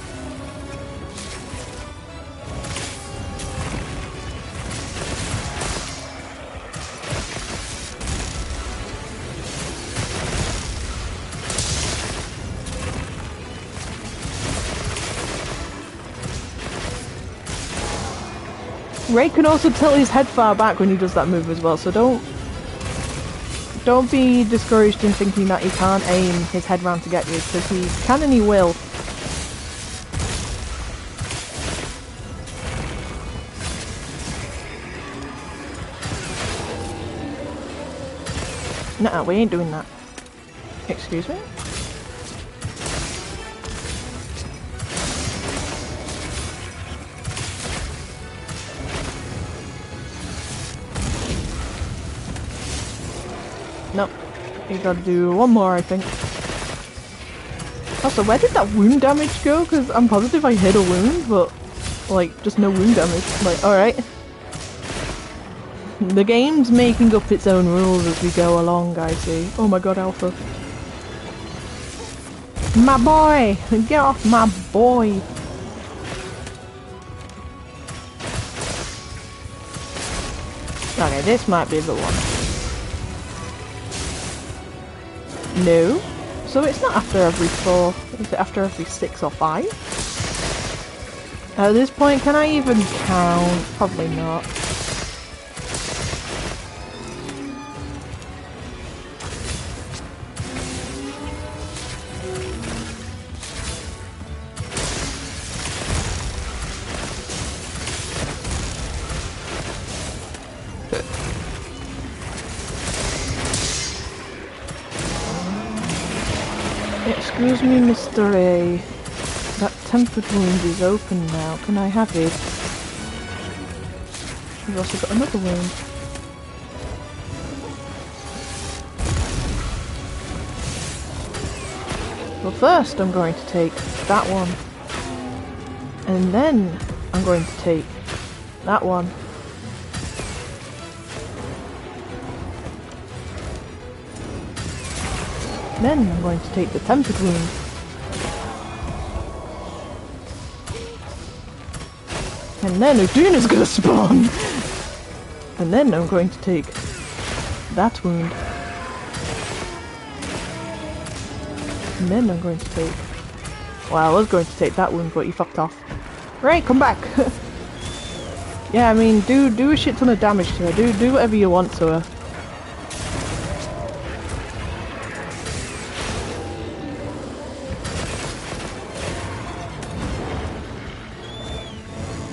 Ray can also tilt his head far back when he does that move as well, so don't be discouraged in thinking that he can't aim his head round to get you, because he can and he will. No, we ain't doing that. Excuse me? Nope. You gotta do one more, I think. Also, where did that wound damage go? Because I'm positive I hit a wound, but like, just no wound damage. Like, alright. The game's making up its own rules as we go along, I see. Oh my god, Alpha. My boy! Get off my boy! Okay, this might be the one. No? So it's not after every 4, is it after every 6 or 5? At this point, can I even count? Probably not. Excuse me, Mr. A. That tempered wound is open now. Can I have it? We've also got another wound. Well, first I'm going to take that one. And then I'm going to take that one. Then I'm going to take the tempered wound. And then Uduna's gonna spawn! And then I'm going to take that wound. And then I'm going to take... Well, I was going to take that wound, but you fucked off. Right, come back! Yeah, I mean, do a shit ton of damage to her. Do whatever you want to her.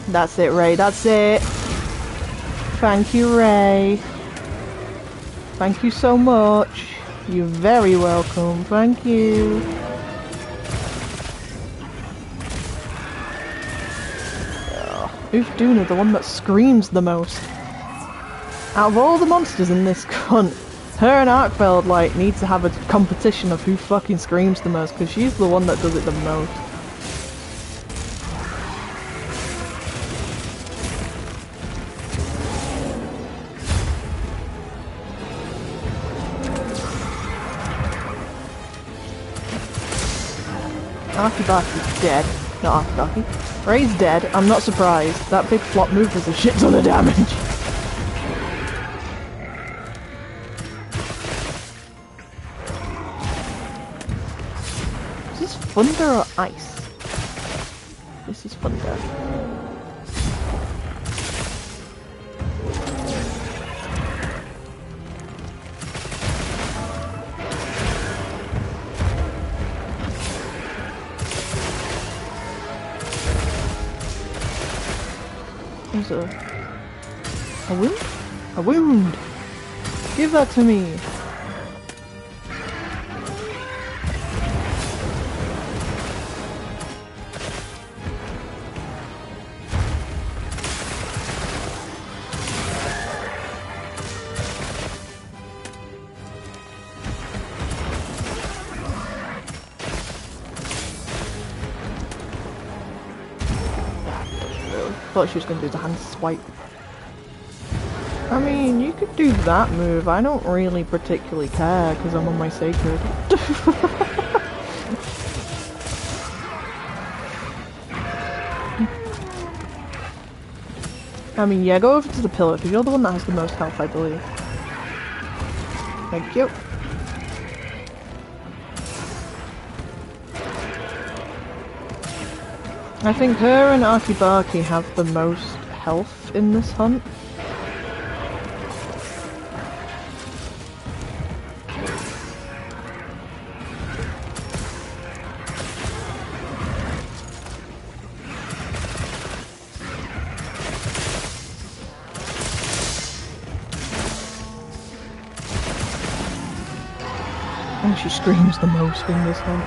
That's it, Ray, that's it. Thank you, Ray. Thank you so much. You're very welcome, thank you. Ufduna, the one that screams the most. Out of all the monsters in this hunt, her and Arkveld, like, need to have a competition of who fucking screams the most, because she's the one that does it the most. Arkibaki's dead. Not Arkibaki. Ray's dead. I'm not surprised. That big flop move does a shit ton of damage. Is this thunder or ice? This is thunder. There's a wound? A wound! Give that to me! Thought she was going to do the hand swipe. I mean, you could do that move. I don't really particularly care because I'm on my sacred. I mean, yeah, go over to the pillar because you're the one that has the most health, I believe. Thank you. I think her and Arkibaki have the most health in this hunt. And she screams the most in this hunt.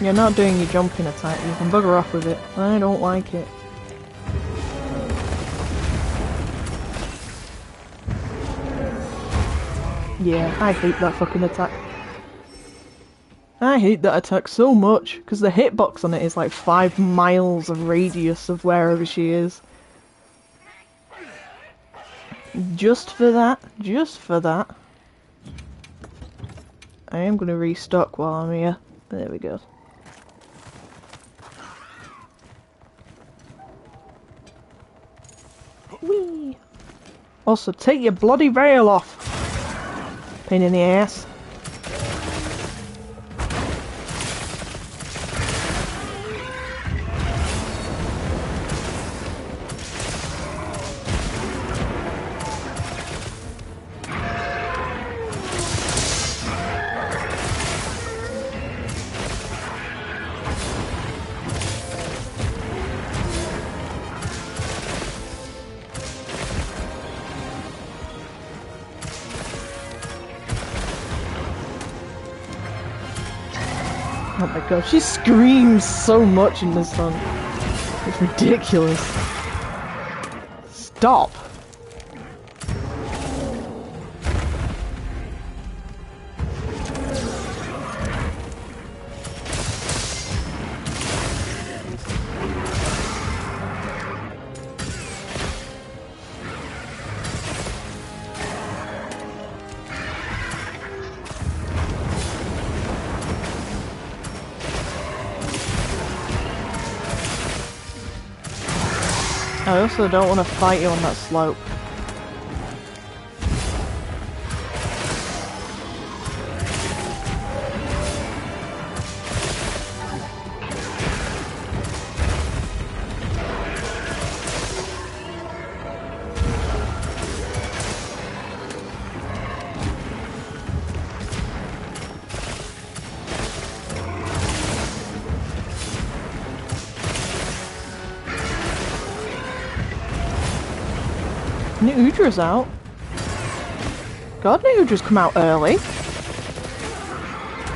You're not doing your jumping attack. You can bugger off with it. I don't like it. Yeah, I hate that fucking attack. I hate that attack so much, because the hitbox on it is like 5 miles of radius of wherever she is. Just for that. Just for that. I am going to restock while I'm here. There we go. Whee! Also, take your bloody rail off! Pain in the ass. Oh my god, she screams so much in this one. It's ridiculous. Stop! I also don't want to fight you on that slope. Neudra's out. God, Neudra's come out early.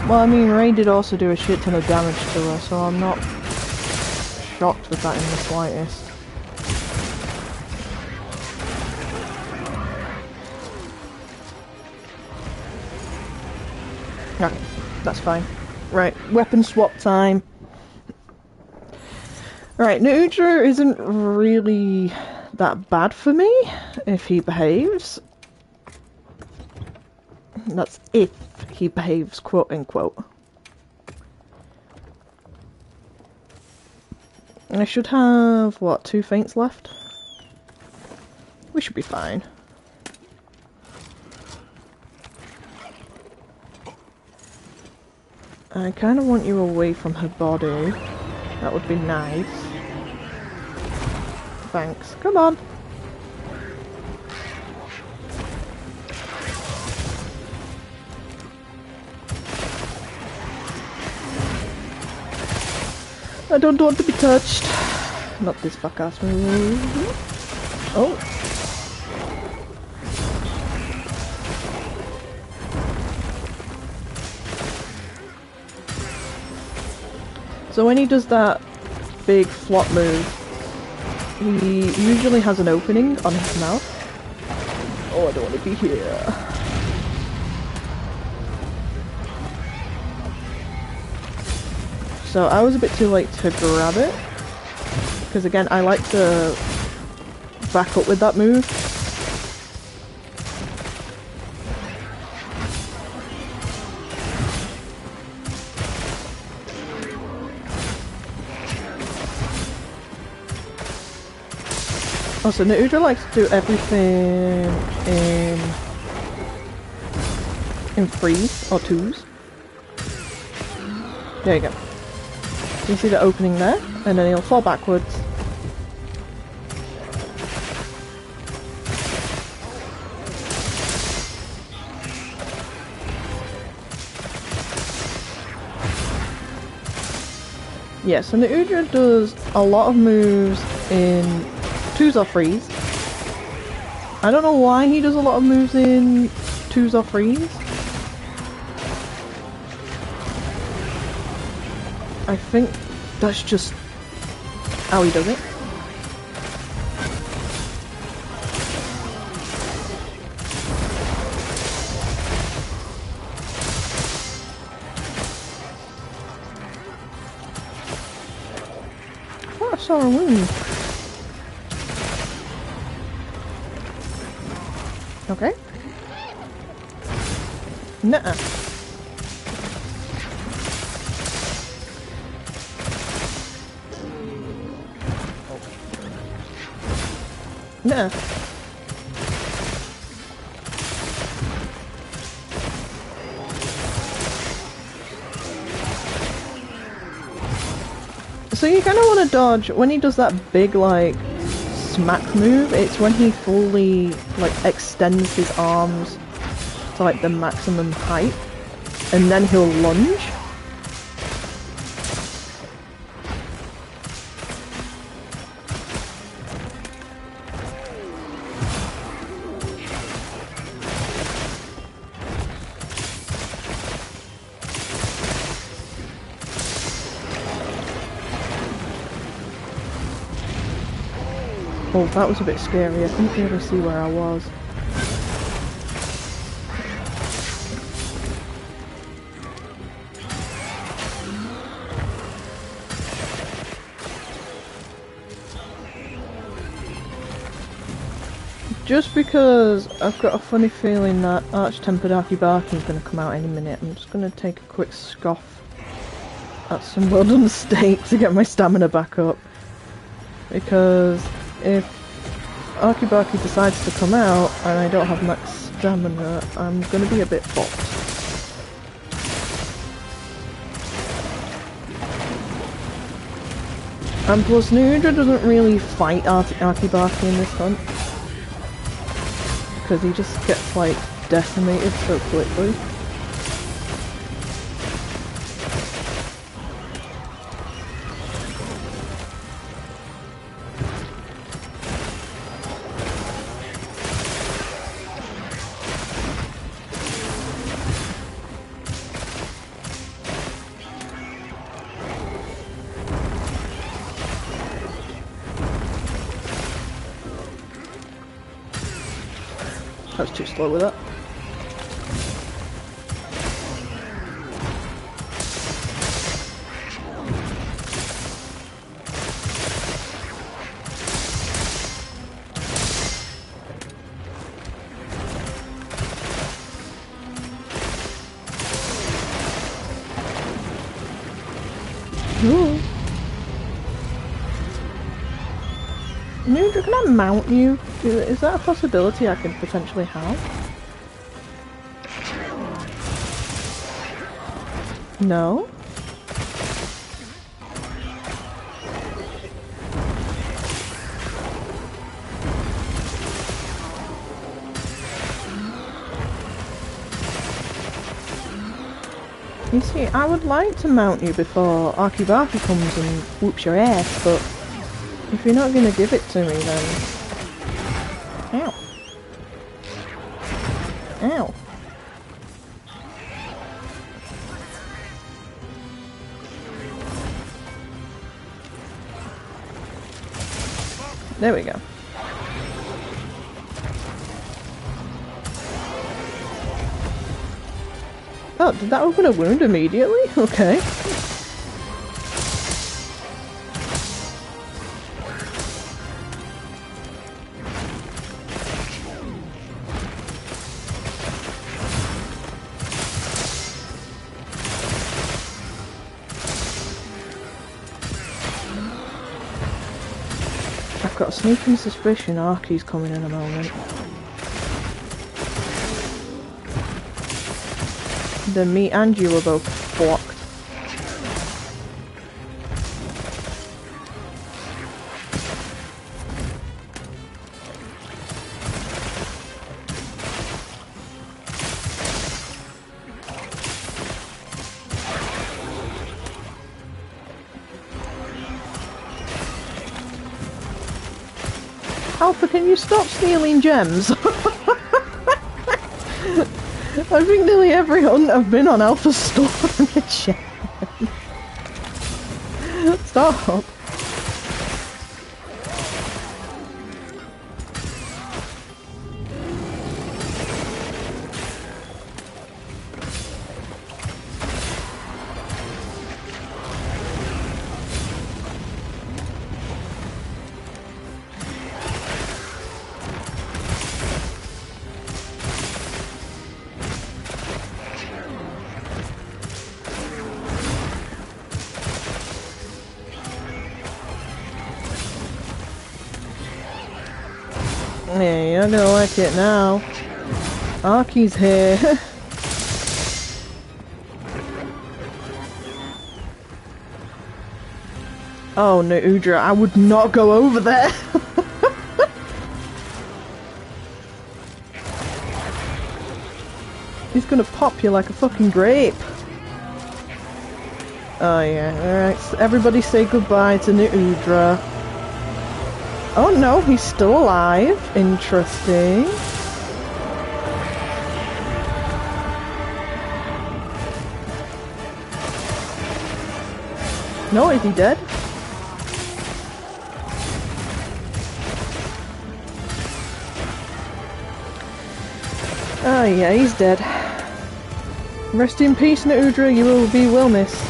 Well, I mean, Ray did also do a shit ton of damage to her, so I'm not shocked with that in the slightest. Okay, that's fine. Right, weapon swap time. Right, Neudra isn't really that bad for me if he behaves. That's if he behaves, quote unquote. I should have, what, 2 feints left? We should be fine. I kind of want you away from her body. That would be nice. Thanks. Come on. I don't want to be touched. Not this fuck-ass move. Oh. So when he does that big flop move, he usually has an opening on his mouth. Oh, I don't want to be here. So I was a bit too late to grab it, because again, I like to back up with that move. Also, Neudra likes to do everything in 3s or 2s. There you go. You see the opening there, and then he'll fall backwards. Yeah, so Neudra does a lot of moves in 2s or 3s. I don't know why he does a lot of moves in 2s or 3s. I think that's just how he does it. Oh, I saw a wound. Okay. Nuh-uh. Nuh-uh. So you kind of want to dodge when he does that big like smack move. It's when he fully like extends his arms to like the maximum height, and then he'll lunge. Oh, that was a bit scary. I couldn't really see where I was. Just because I've got a funny feeling that Arch-Tempered Arky is going to come out any minute, I'm just going to take a quick scoff at some well-done steak to get my stamina back up. Because if Arky decides to come out and I don't have max stamina, I'm going to be a bit fucked. And plus, Nudra doesn't really fight Arky in this hunt, because he just gets like decimated so quickly. That's too slow with that. Ooh. Nudra, can I mount you? Is that a possibility I could potentially have? No? You see, I would like to mount you before Arky comes and whoops your ass, but if you're not gonna give it to me, then... Ow. Ow. There we go. Oh, did that open a wound immediately? Okay. I've got a sneaking suspicion Arky's coming in a moment. Then me and you are both blocked. Alpha, can you stop stealing gems? I think nearly every hunt I've been on Alpha's stolen a gem. stop. Yeah, you're not gonna like it now. Arky's here. Oh no, Udra, I would not go over there. He's gonna pop you like a fucking grape. Oh yeah, alright, so everybody say goodbye to Udra. Oh no, he's still alive. Interesting. No, is he dead? Oh yeah, he's dead. Rest in peace, Udra, you will be well missed.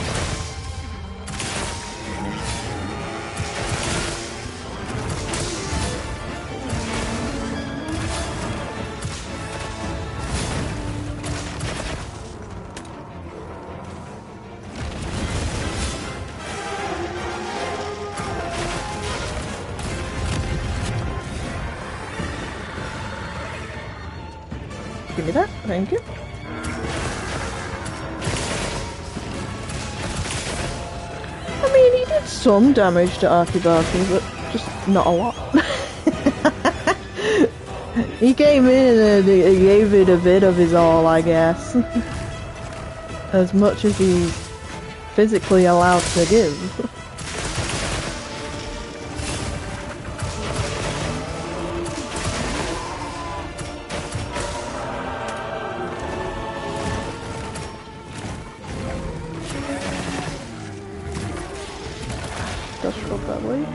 Give me that, thank you. I mean, he did some damage to Arkveld, but just not a lot. He came in and he gave it a bit of his all, I guess. As much as he's physically allowed to give. Just drop that way.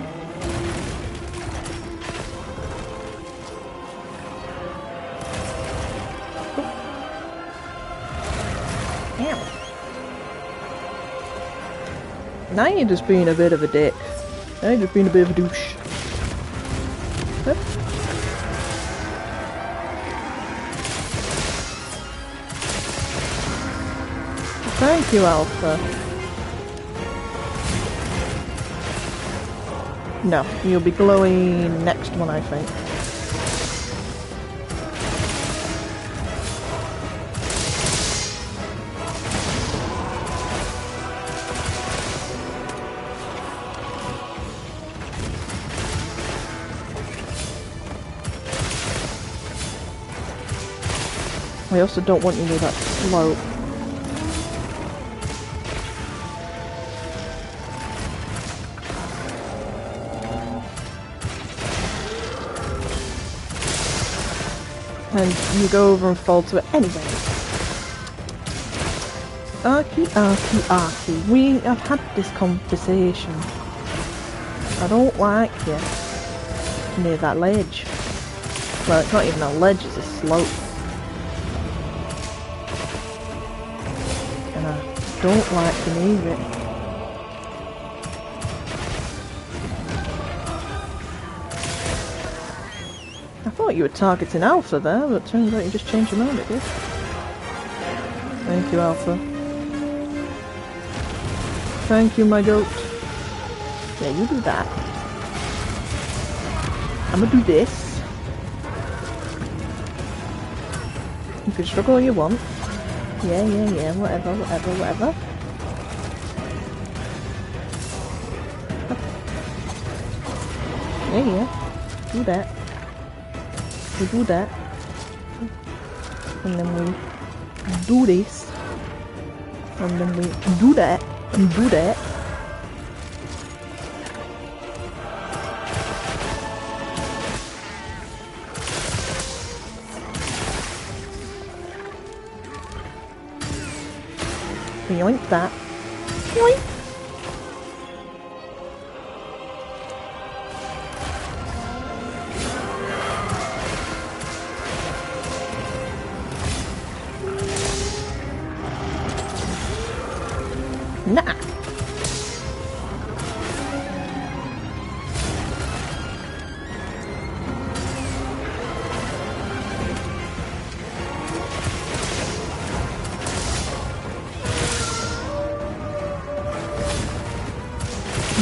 Damn. Now you're just being a bit of a dick. Now you're just being a bit of a douche. Yep. Thank you, Alpha. No, you'll be glowing next one, I think. I also don't want you near that slope. And you go over and fall to it anyway. Arky, we have had this conversation. I don't like you near that ledge. Well, it's not even a ledge, it's a slope. And I don't like you near it. I thought you were targeting Alpha there, but turns out you just changed your mind, I guess. Thank you, Alpha. Thank you, my goat. Yeah, you do that. I'm gonna do this. You can struggle all you want. Yeah, whatever. Yeah, do that. We do that. And then we do this. And then we do that. And do that. Yoink that. Yoink.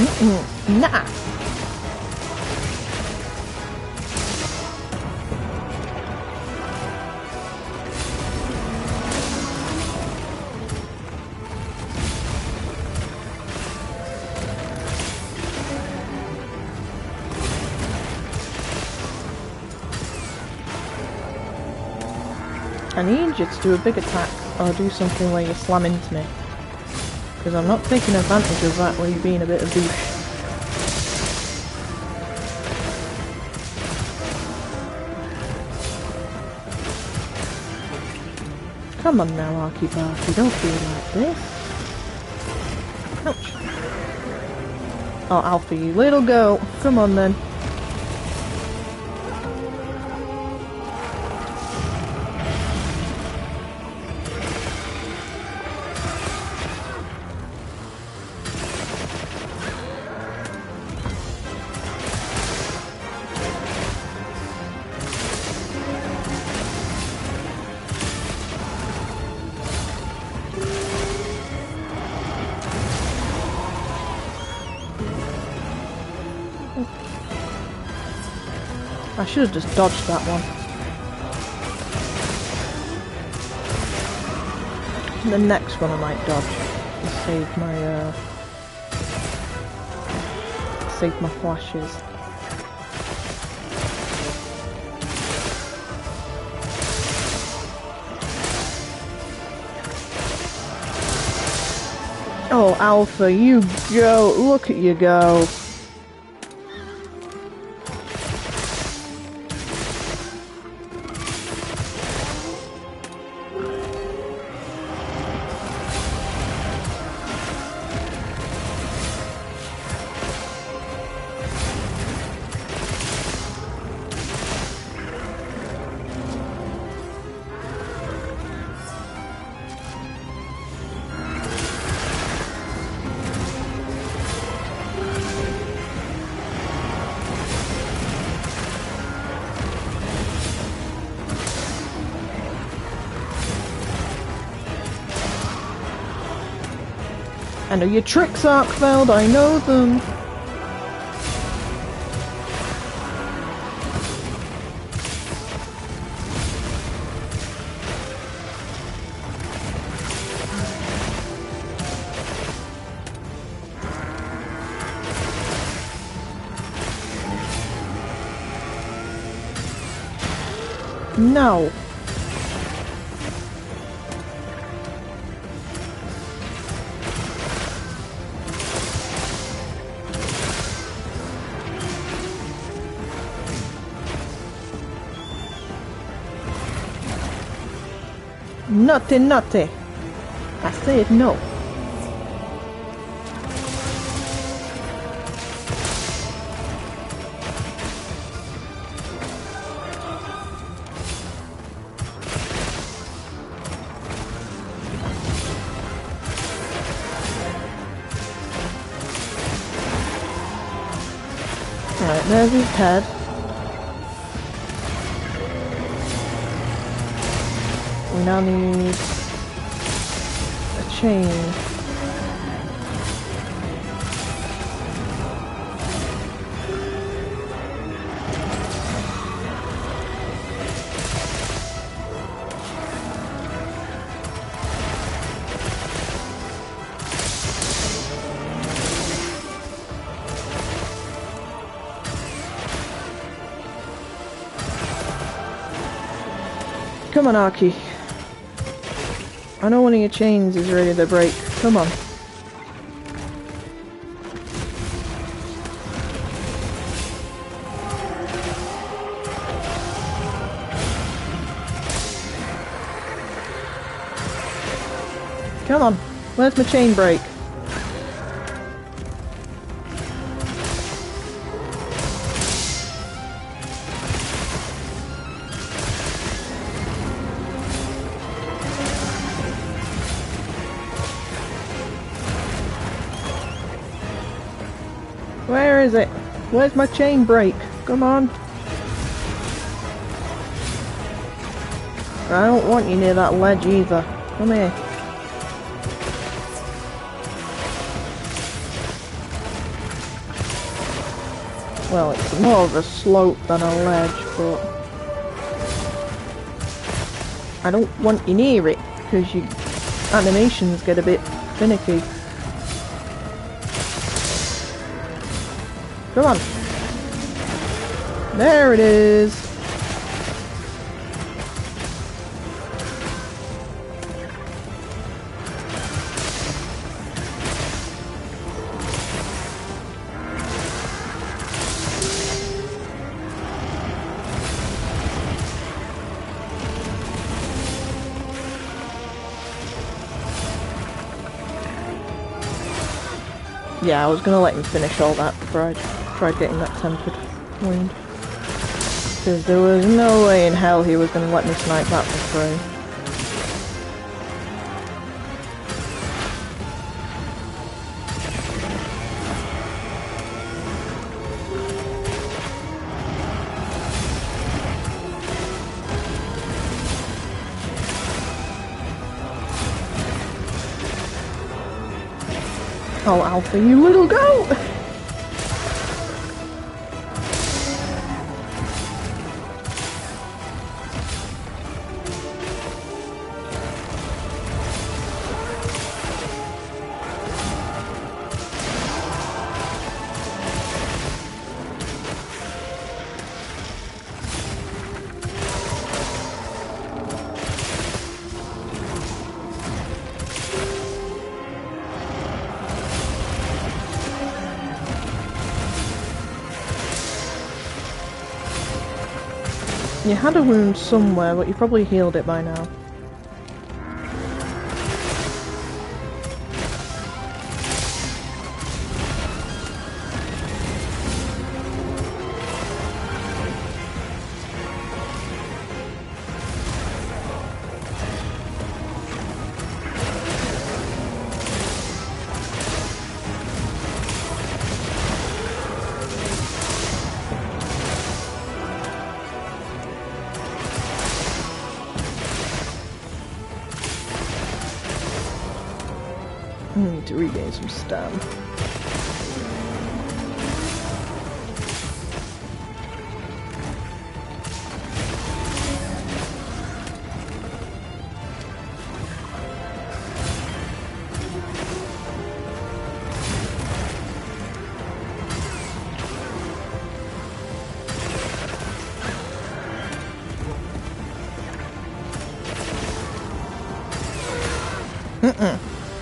Nah. I need you to do a big attack or do something where you slam into me. Because I'm not taking advantage of that where you're being a bit of douche. Come on now, Arkveld, don't be like this. Ouch. Oh, Alpha, you little girl. Come on then. I should have just dodged that one. The next one I might dodge to save my flashes. Oh, Alpha, you go! Look at you go! I know your tricks, Arkveld, I know them. No. Naughty, naughty. I said no. Alright, there's his head. We now need a chain. Come on, Arky. I know one of your chains is ready to break. Come on. Come on. Where's my chain break? Where is it? Where's my chain break? Come on. I don't want you near that ledge either. Come here. Well, it's more of a slope than a ledge, but I don't want you near it because your animations get a bit finicky. Come on. There it is. Yeah, I was gonna let him finish all that before I tried getting that tempered wound. Because there was no way in hell he was gonna let me snipe that for free. Oh, Alpha, you little goat! You had a wound somewhere, but you probably healed it by now. I need to regain some stam.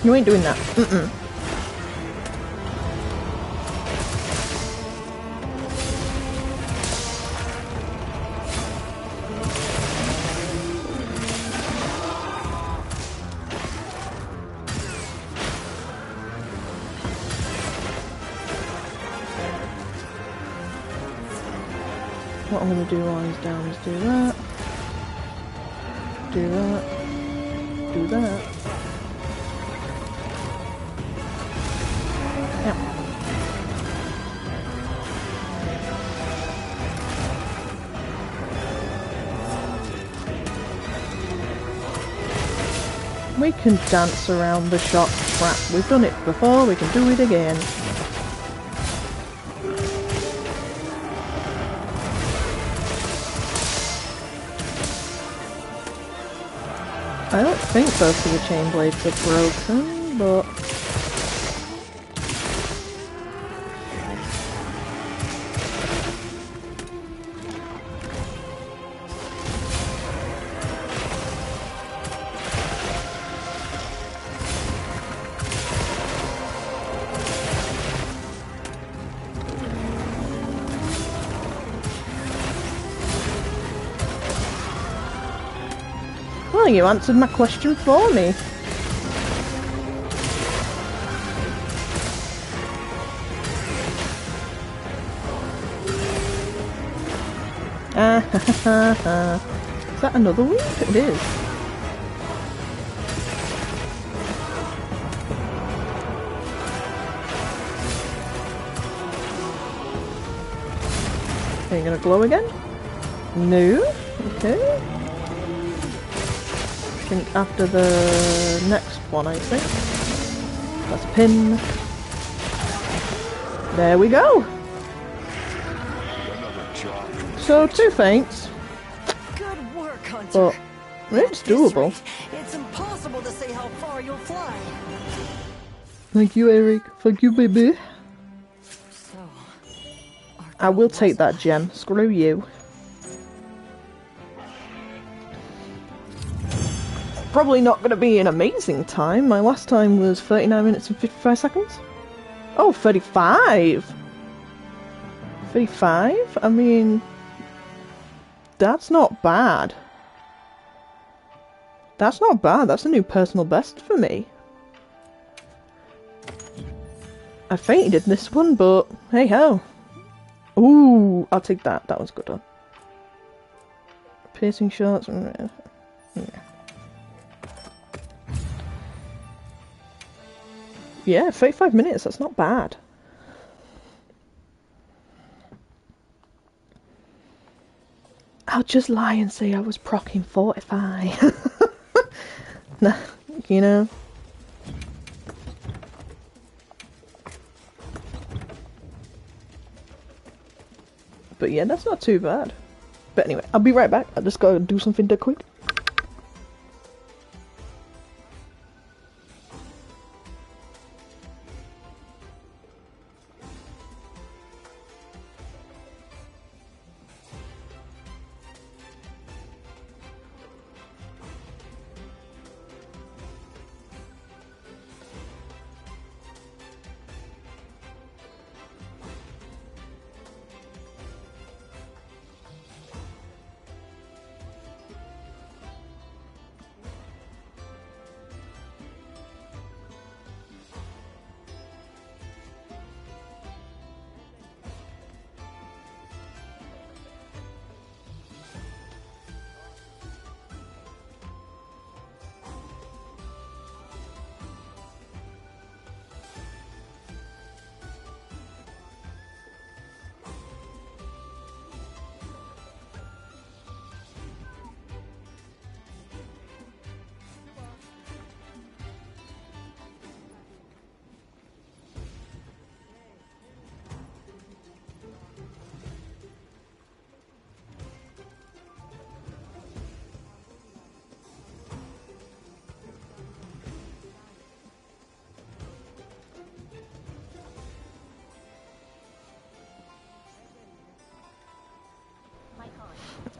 You ain't doing that. What I'm gonna do while he's down is do that. Do that. Do that. We can dance around the shock trap. We've done it before, we can do it again. I don't think both of the chain blades are broken, but... Well, you answered my question for me. Is that another wound? It is. Are you gonna glow again? No? Okay. I think after the next one, I think. That's a pin. There we go! So 2 faints, Good work, Hunter. but it's doable. Right. It's impossible to say how far you'll fly. Thank you, Eric. Thank you, baby. So, I will take that gem. Screw you. Probably not going to be an amazing time. My last time was 39 minutes and 55 seconds. Oh, 35! 35? I mean, that's not bad. That's not bad. That's a new personal best for me. I fainted in this one, but hey ho. Ooh, I'll take that. That was a good one. Piercing shots. Yeah. Yeah, 35 minutes, that's not bad. I'll just lie and say I was procking 45. Nah, you know. But yeah, that's not too bad. But anyway, I'll be right back. I just gotta do something dead quick.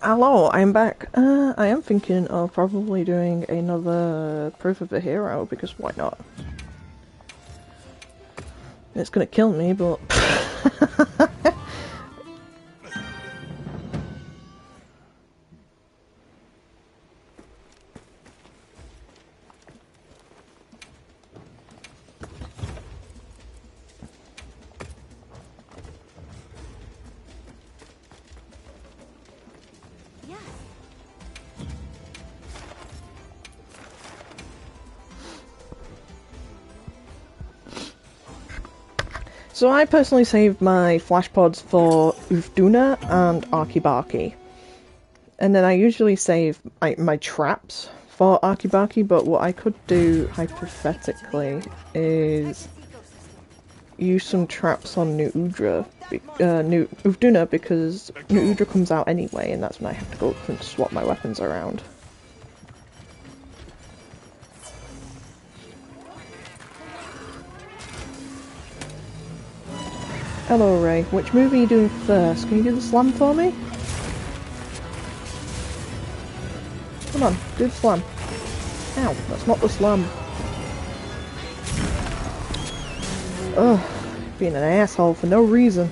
Hello, I'm back. I am thinking of probably doing another Proof of a Hero, because why not? It's gonna kill me, but... So I personally save my flash pods for Ufduna and Arkibarki. And then I usually save my traps for Arkibarki, but what I could do, hypothetically, is use some traps on New Ufduna, because New Udra comes out anyway, and that's when I have to go and swap my weapons around. Hello, Ray. Which move are you doing first? Can you do the slam for me? Come on, do the slam. Ow, that's not the slam. Ugh, being an asshole for no reason.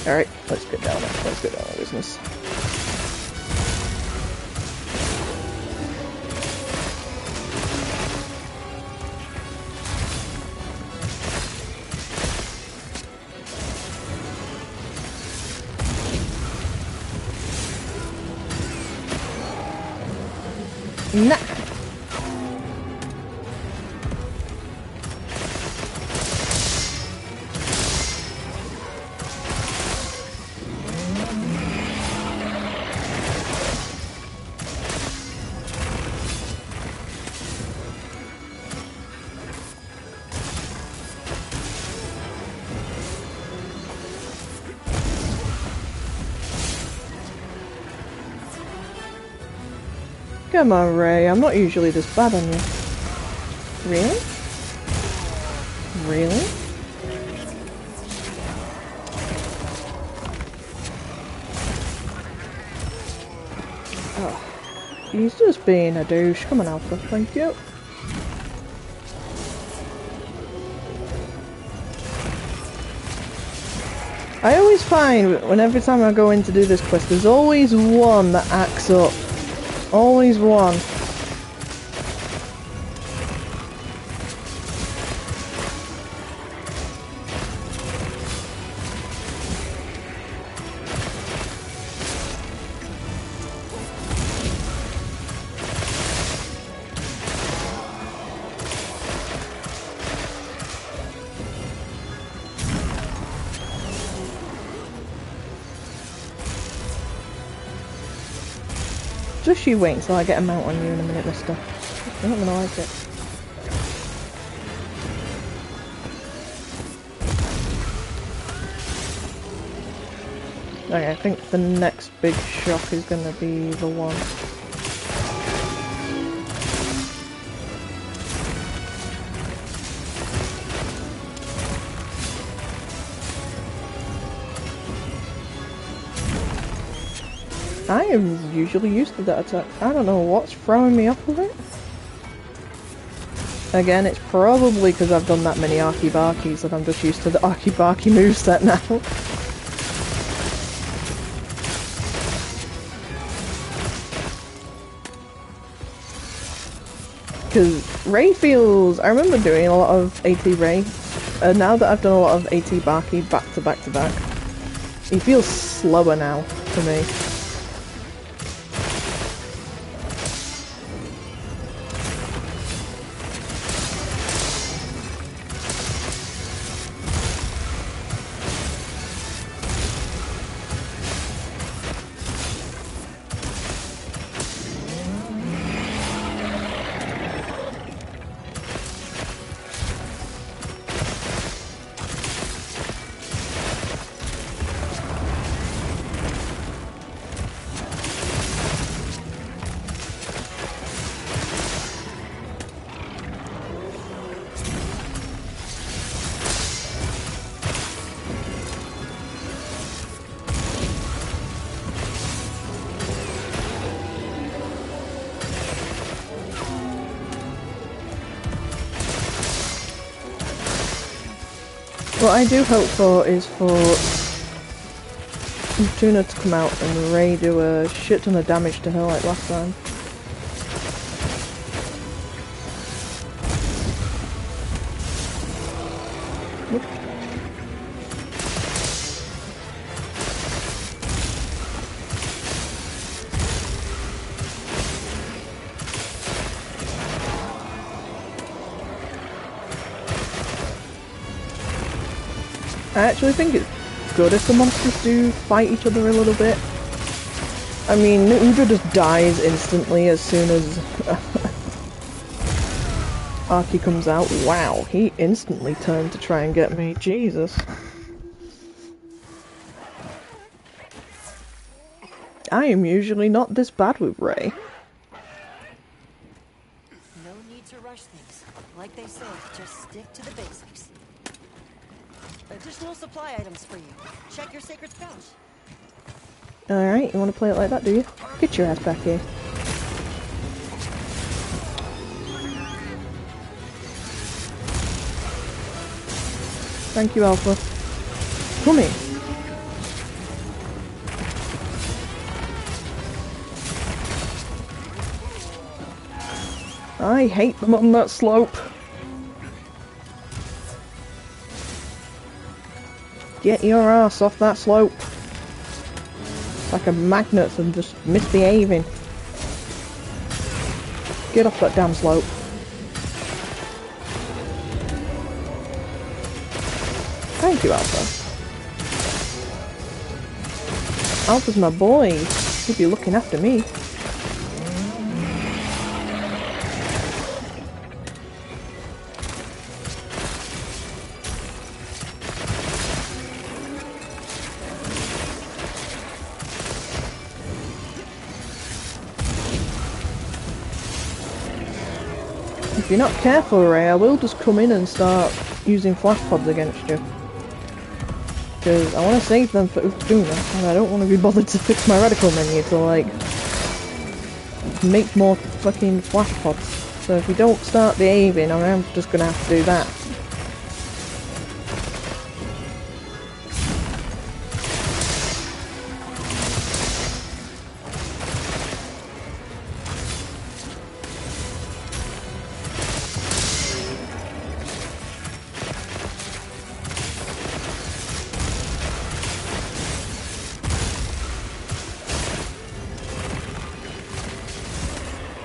Alright, let's get down there. Let's get down to business. Nah. Come on, Ray. I'm not usually this bad on you. Really? Really? Oh. He's just being a douche. Come on, Alpha. Thank you. I always find, every time I go in to do this quest, there's always one that acts up. Always one. Just you wait until I get a mount on you in a minute, mister. You're not gonna like it. Okay, I think the next big shock is gonna be the one. I am usually used to that attack. I don't know what's throwing me off of it. Again, it's probably because I've done that many Arky-Barkies that I'm just used to the Arky-Barky moveset now. Because Ray feels... I remember doing a lot of AT Ray, and now that I've done a lot of AT Barky back to back to back, he feels slower now to me. What I do hope for is for Tuna to come out and Ray do a shit ton of damage to her like last time. Whoop. I actually think it's good if the monsters do fight each other a little bit. I mean, Udra just dies instantly as soon as Arky comes out. Wow, he instantly turned to try and get me. Jesus. I am usually not this bad with Ray. No need to rush things. Like they say, just stick to the basics. Additional supply items for you. Check your sacred pouch. Alright, you want to play it like that, do you? Get your ass back here. Thank you, Alpha. Come here. I hate them on that slope. Get your ass off that slope. Like a magnet and just misbehaving. Get off that damn slope. Thank you, Alpha. Alpha's my boy. He'll be looking after me. you're not careful, Ray, I will just come in and start using flash pods against you. Because I want to save them for Uftuna, and I don't want to be bothered to fix my radical menu to, like, make more fucking flash pods. So if you don't start behaving, I'm just gonna have to do that.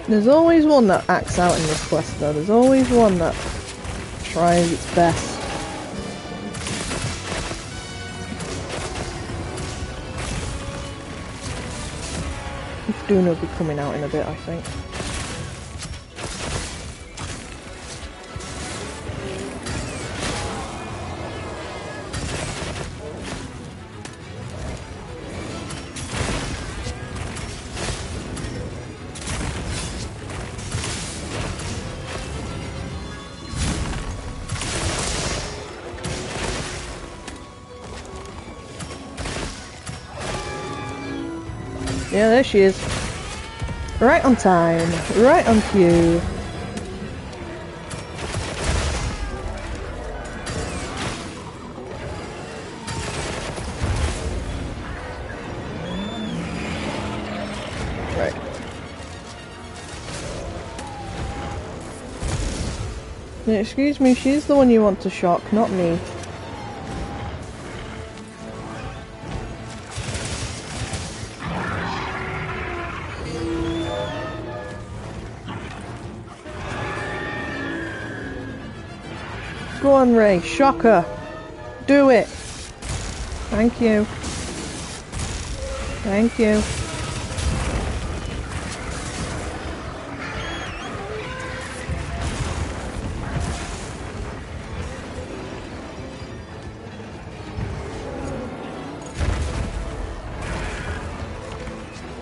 There's always one that acts out in this quest though, there's always one that tries its best. Uftuna will be coming out in a bit, I think. Yeah, there she is. Right on time, right on cue. Right. Yeah, excuse me, she's the one you want to shock, not me. Go on, Ray, shock her. Do it. Thank you. Thank you.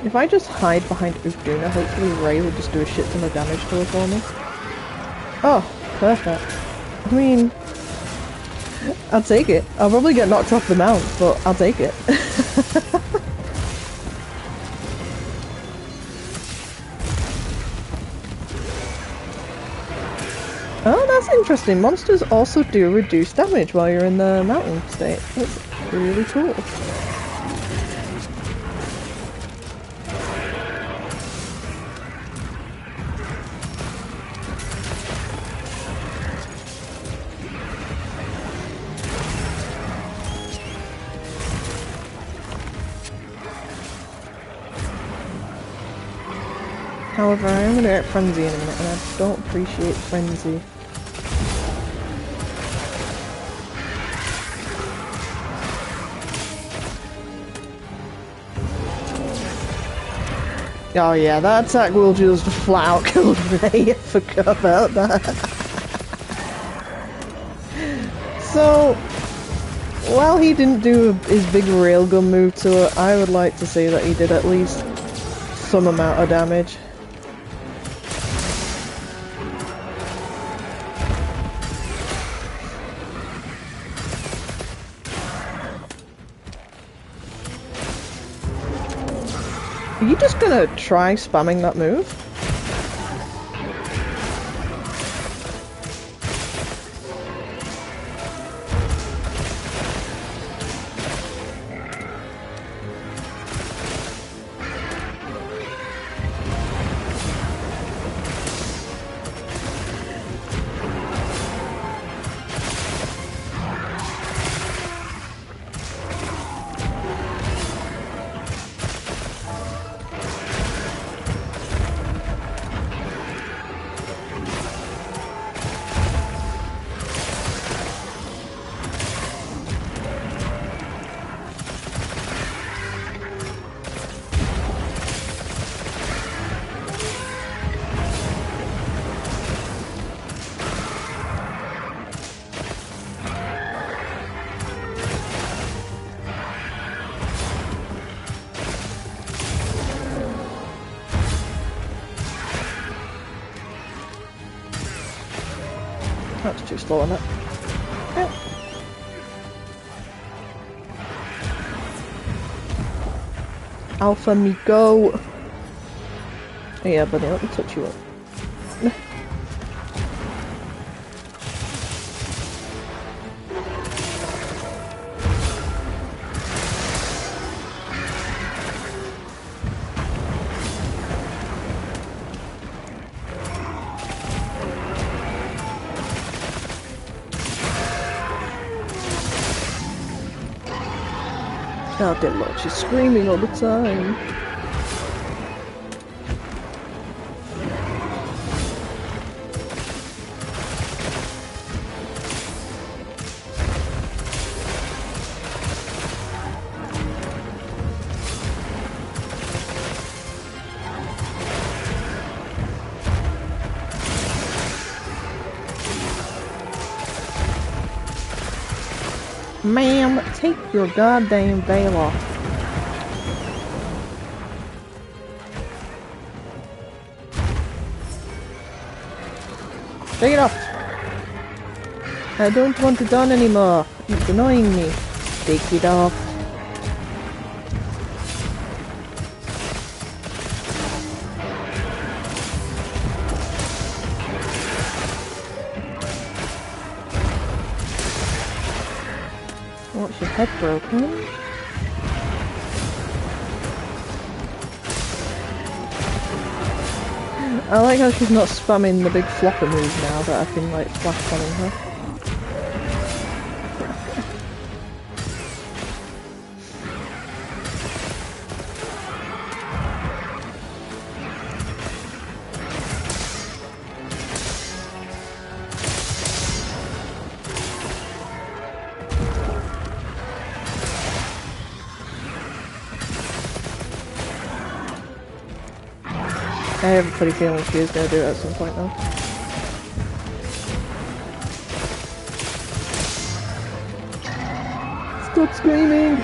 If I just hide behind Uftuna, hopefully Ray will just do a shit ton of damage to her for me. Oh, perfect. I mean, I'll take it. I'll probably get knocked off the mount, but I'll take it. Oh, that's interesting. Monsters also do reduce damage while you're in the mountain state. That's really cool. However, I am going to get Frenzy in a minute, and I don't appreciate Frenzy. Oh yeah, that attack will just flat out kill Ray. I forgot about that. So, while he didn't do his big railgun move to her, I would like to say that he did at least some amount of damage. Are you just gonna try spamming that move? That's too slow on it. Yeah. Alpha me go. Oh, yeah, buddy, let me touch you up. Oh dear lord, she's screaming all the time. Ma'am, take your goddamn veil off. Take it off. I don't want it on anymore. It's annoying me. Take it off. What's your head broken? I like how she's not spamming the big flopper move now that I can like flash bombing her. I have a pretty feeling she is going to do it at some point though. Stop screaming!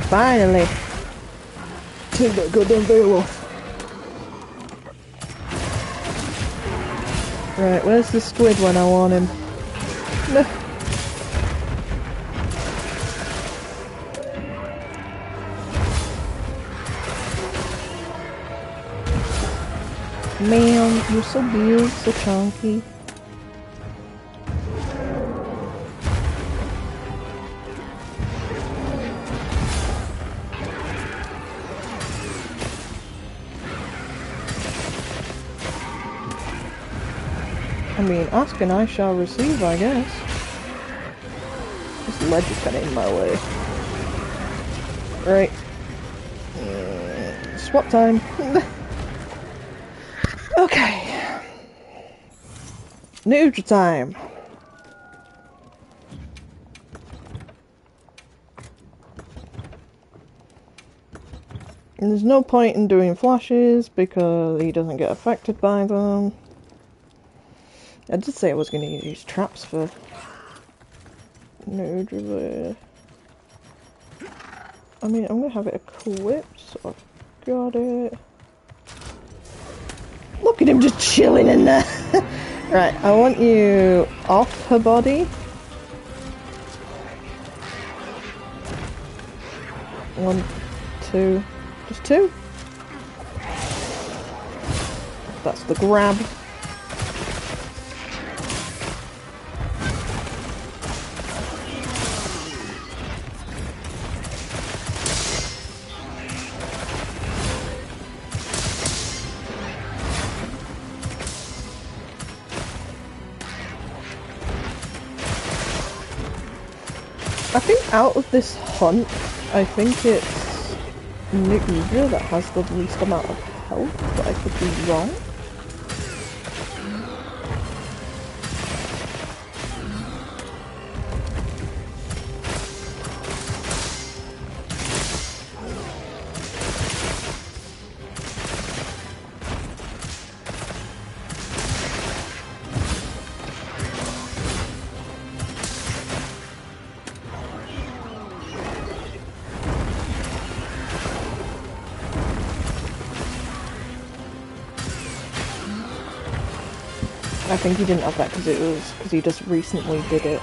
Finally! Take that goddamn veil off. Right, where's the squid when I want him? No. Man, you're so big, so chunky. I mean, ask and I shall receive, I guess. This ledge is kind of in my way. Right. Swap time. Okay. Neutral time. And there's no point in doing flashes because he doesn't get affected by them. I did say I was going to use traps for neutral. I mean, I'm going to have it equipped, so I've got it. Look at him just chilling in there. Right, I want you off her body. 1, 2, just 2. That's the grab. I think out of this hunt, I think it's MHWilds that has the least amount of health, but I could be wrong. I think he didn't have that because he just recently did it.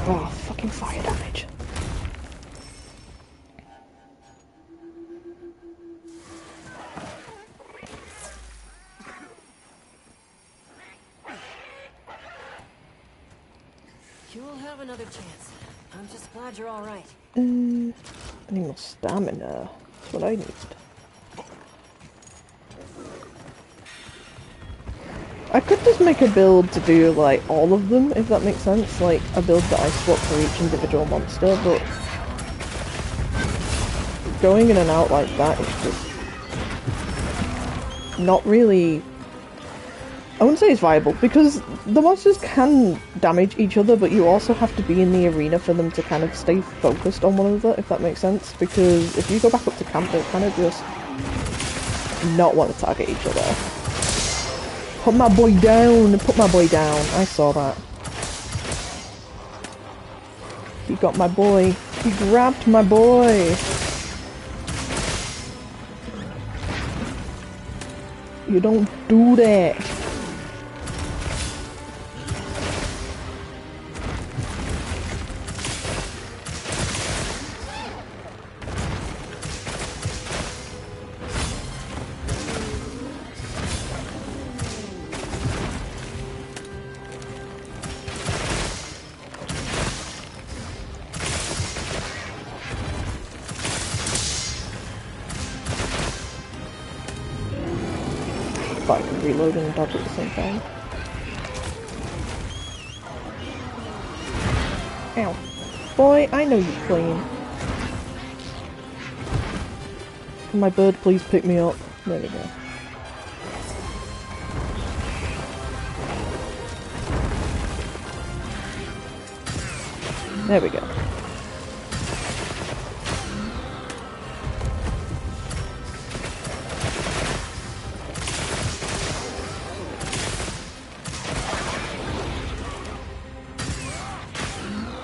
Oh, fucking fire damage. You'll have another chance. I'm just glad you're all right. I need more stamina. That's what I need. I could just make a build to do, like, all of them, if that makes sense. Like, a build that I swap for each individual monster, but going in and out like that is just not really... I wouldn't say it's viable, because the monsters can damage each other, but you also have to be in the arena for them to kind of stay focused on one another, if that makes sense. Because if you go back up to camp, they kind of just not want to target each other. Put my boy down! Put my boy down! I saw that. He got my boy. He grabbed my boy! You don't do that! I can reload and dodge at the same time. Ow. Boy, I know you're clean. My bird, please pick me up. There we go. There we go.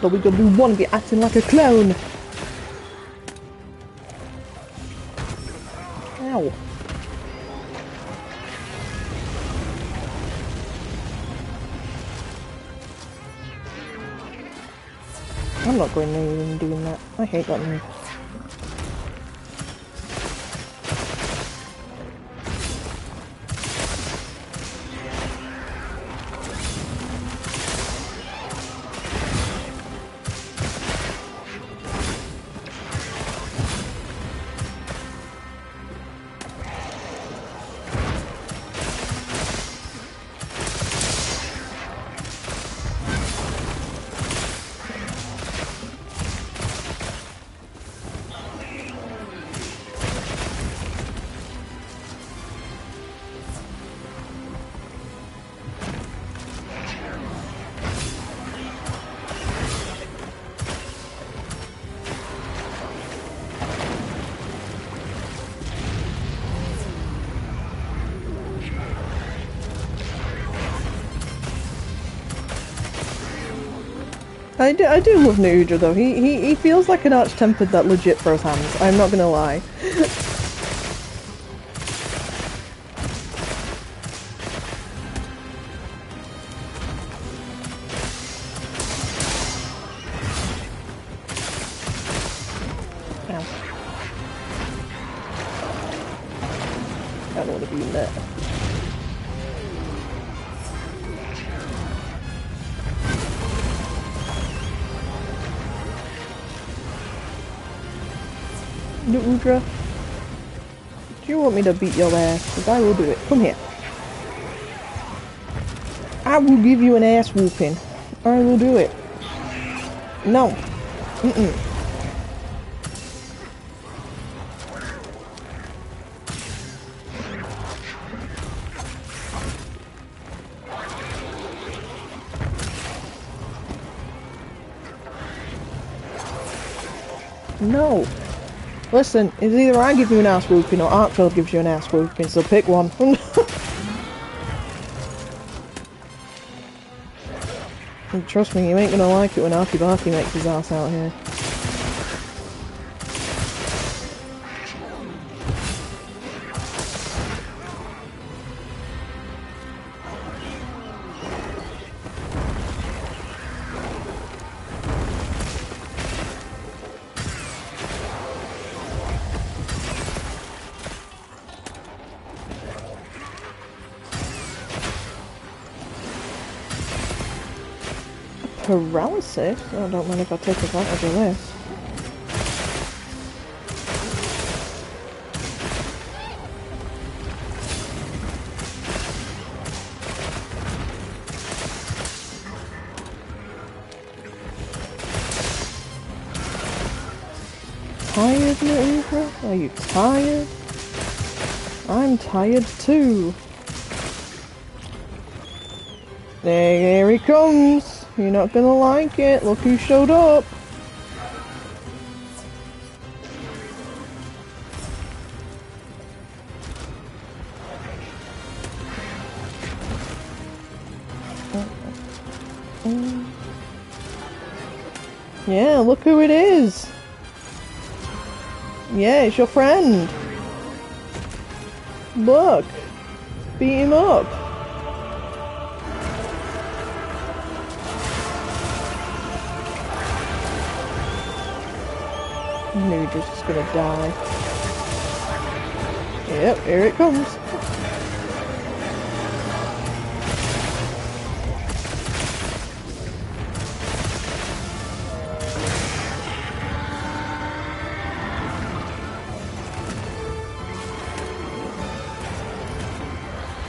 WW1 be acting like a clown. Ow. I'm not going anywhere and doing that. I hate that move. I do love Nuja though. He feels like an arch-tempered that legit throws hands. I'm not gonna lie. Ow. I don't want to be in there. Udra, do you want me to beat your ass? Because I will do it. Come here. I will give you an ass whooping. I will do it. No. No. Listen, it's either I give you an ass whooping or Arkveld gives you an ass whooping, so pick one. And trust me, you ain't gonna like it when Arkveld makes his ass out here. Paralysis? I don't mind if I take advantage of this. Tired, maneuver? Are you tired? I'm tired too. There he comes. You're not gonna like it. Look who showed up. Yeah, look who it is. Yeah, it's your friend. Look. Beat him up. Nudra's just gonna die. Yep, here it comes.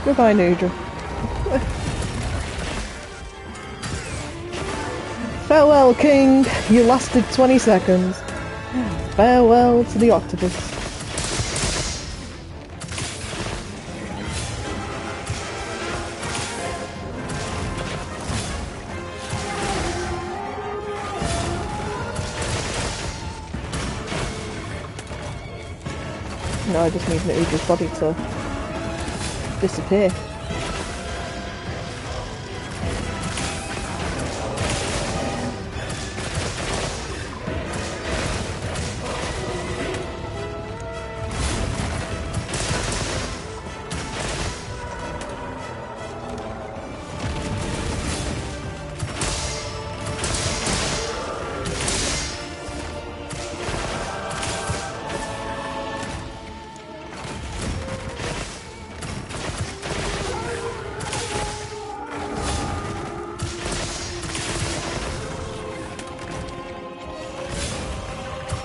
Goodbye, Nudra. Farewell, King. You lasted 20 seconds. Farewell to the octopus. No, I just need Nudra's body to disappear.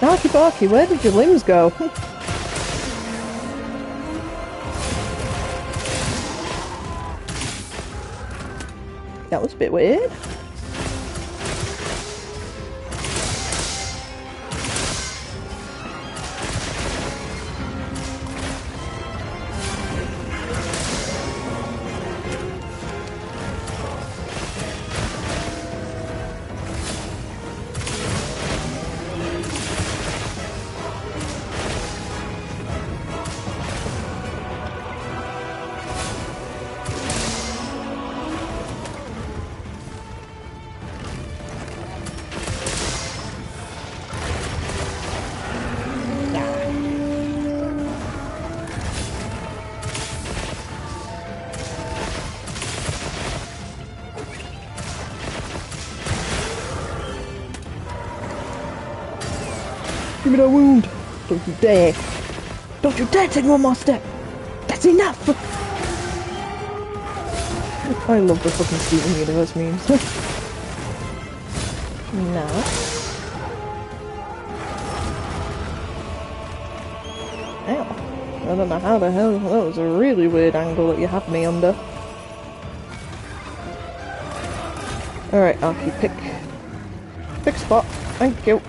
Arkveld, where did your limbs go? That was a bit weird. Give me that wound! Don't you dare! Don't you dare take one more step! That's enough! I love the fucking Steven Universe memes. No. Ow. I don't know how the hell, that was a really weird angle that you have me under. Alright, Arky, pick spot. Thank you.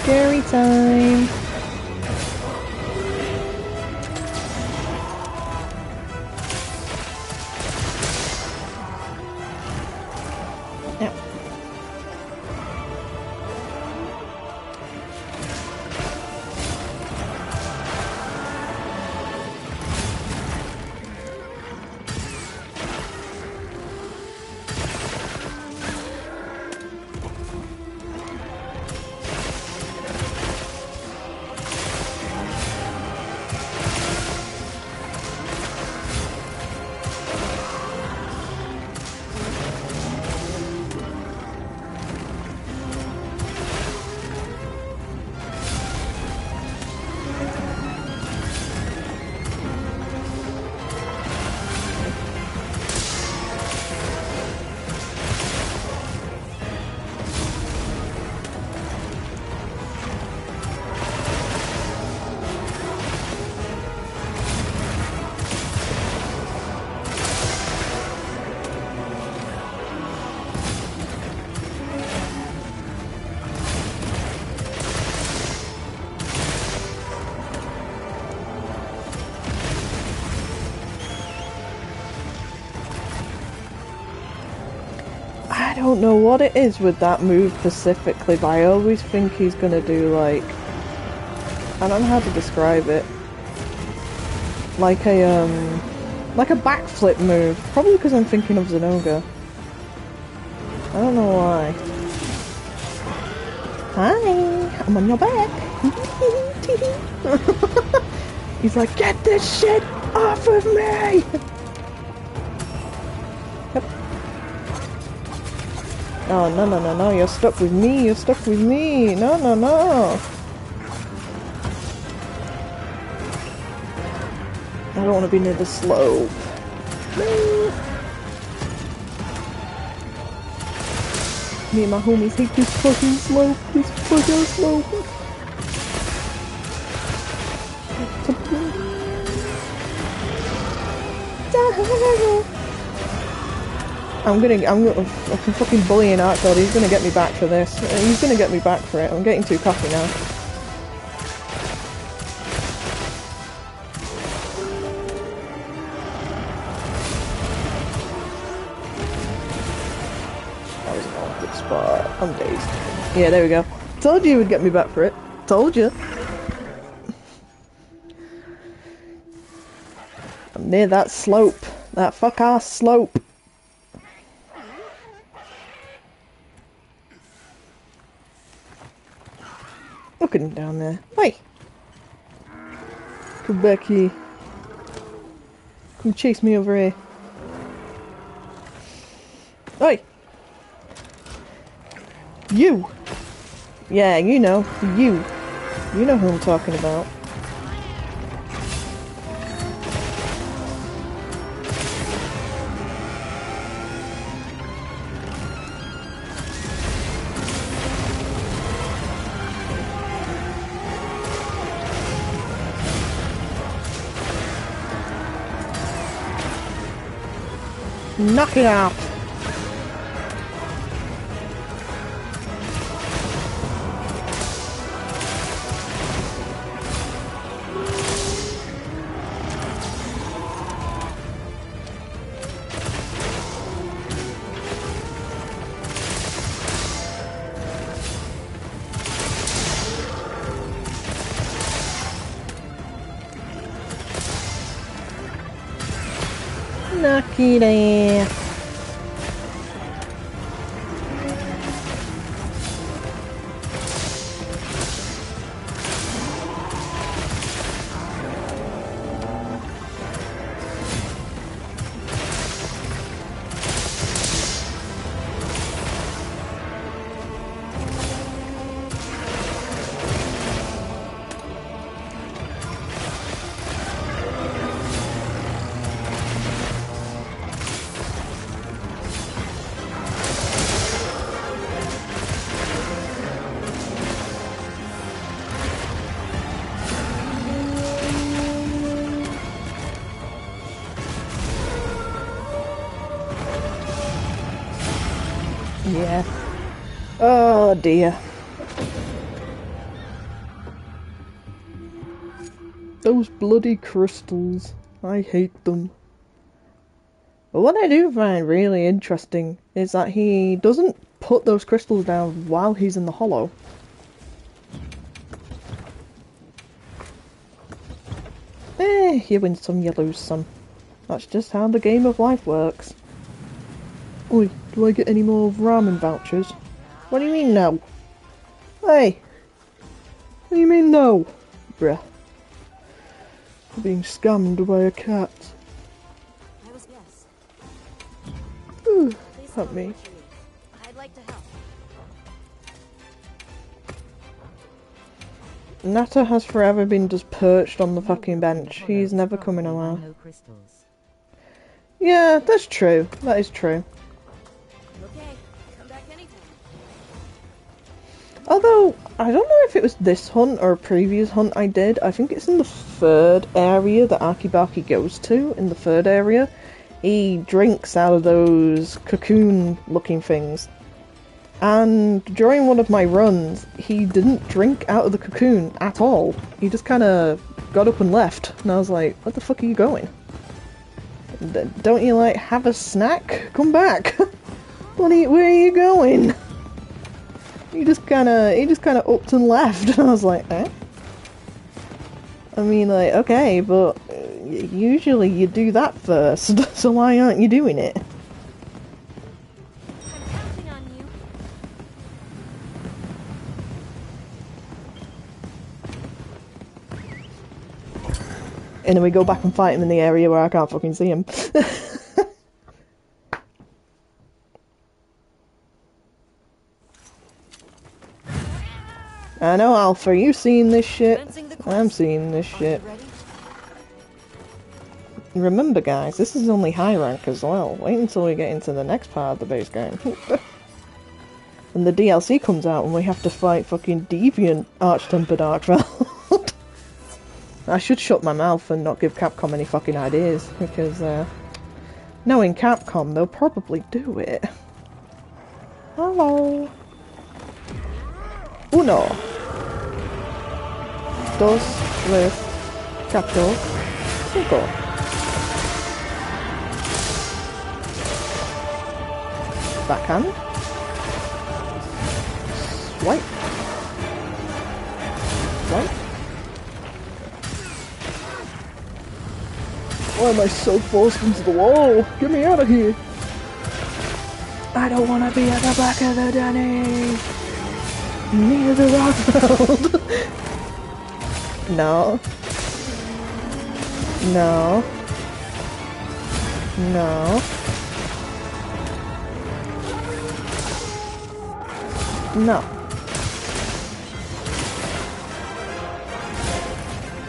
Scary time. don't know what it is with that move specifically, but I always think he's gonna do like, I don't know how to describe it. Like a backflip move. Probably because I'm thinking of Zenoga. I don't know why. Hi, I'm on your back. He's like, get this shit off of me! Yep. Oh, no, no, no, no, you're stuck with me, you're stuck with me. No, no, no. I don't want to be near the slope. No. Me and my homies hate this fucking slope. This fucking slope. I'm fucking bullying Arkveld. He's gonna get me back for this. He's gonna get me back for it. I'm getting too cocky now. That was an awkward spot. I'm dazed. Yeah, there we go. Told you he would get me back for it. Told you. I'm near that slope. That fuck-ass slope. Look at him down there. Hey! Come back here. Come chase me over here. Hey! You! Yeah, you know. You. You know who I'm talking about. Knock it out! Knock it out! Yeah. Oh dear. Those bloody crystals. I hate them. But what I do find really interesting is that he doesn't put those crystals down while he's in the hollow. You win some, you lose some. That's just how the game of life works. Oi, do I get any more ramen vouchers? What do you mean no? Hey! What do you mean no? Bruh. I'm being scammed by a cat. I was yes. Ooh, help me. I'd like to help. Natter has forever been just perched on the fucking bench. He's never coming alive. No crystals. Yeah, that's true. That is true. Okay, come back anytime. Although, I don't know if it was this hunt or a previous hunt I did. I think it's in the third area that Arkveld goes to. In the third area. He drinks out of those cocoon-looking things. And during one of my runs, he didn't drink out of the cocoon at all. He just kind of got up and left. And I was like, where the fuck are you going? Don't you, like, have a snack? Come back! Where are you going? He just kinda upped and left. I was like, eh? I mean, like, okay, but usually you do that first, so why aren't you doing it? I'm counting on you. And then we go back and fight him in the area where I can't fucking see him. I know, Alpha, you seen this shit? I'm seeing this shit. Remember, guys, this is only high rank as well. Wait until we get into the next part of the base game. And the DLC comes out and we have to fight fucking deviant Arch-tempered Arkveld. I should shut my mouth and not give Capcom any fucking ideas, because, knowing Capcom, they'll probably do it. Hello. Uno. Dos, tres, cuatro, cinco. Backhand. Swipe. Swipe. Why am I so forced into the wall? Get me out of here! I don't want to be at the back of the Denny! Near the Arkveld! No. No. No. No.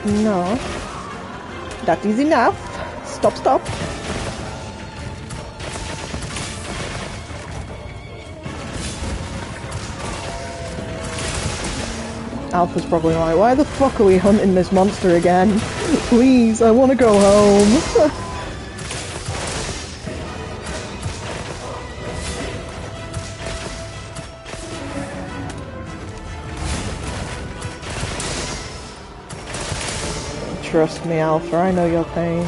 No. That is enough. Stop, stop. Alpha's probably like, why the fuck are we hunting this monster again? Please, I want to go home. Trust me, Alpha, I know your pain.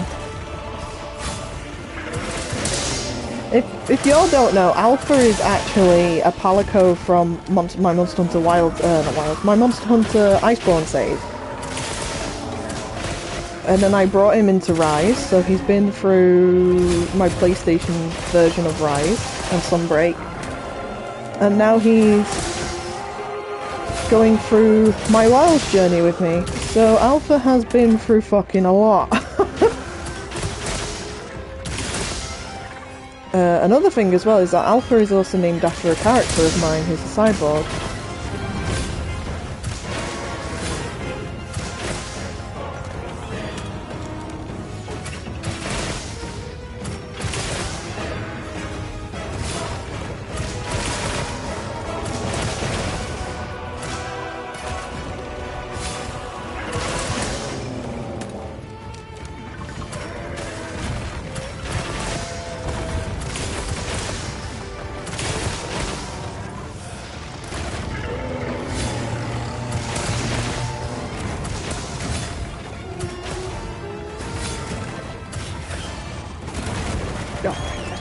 If y'all don't know, Alpha is actually a Palico from my Monster Hunter my Monster Hunter Iceborne save. And then I brought him into Rise, so he's been through my PlayStation version of Rise and Sunbreak. And now he's going through my Wilds journey with me. So Alpha has been through fucking a lot. Another thing as well is that Alpha is also named after a character of mine who's a cyborg.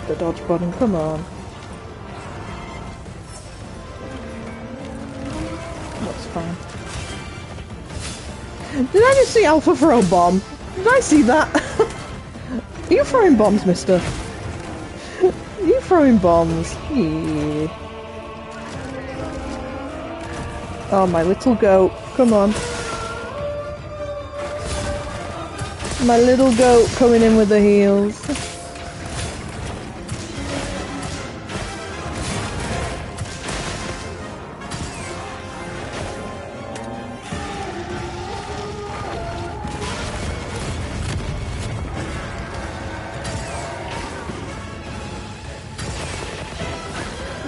The dodge button, come on. That's fine. Did I just see Alpha throw a bomb? Did I see that? Are you throwing bombs, mister? Are you throwing bombs? Yeah. Oh, my little goat. Come on. My little goat coming in with the heels.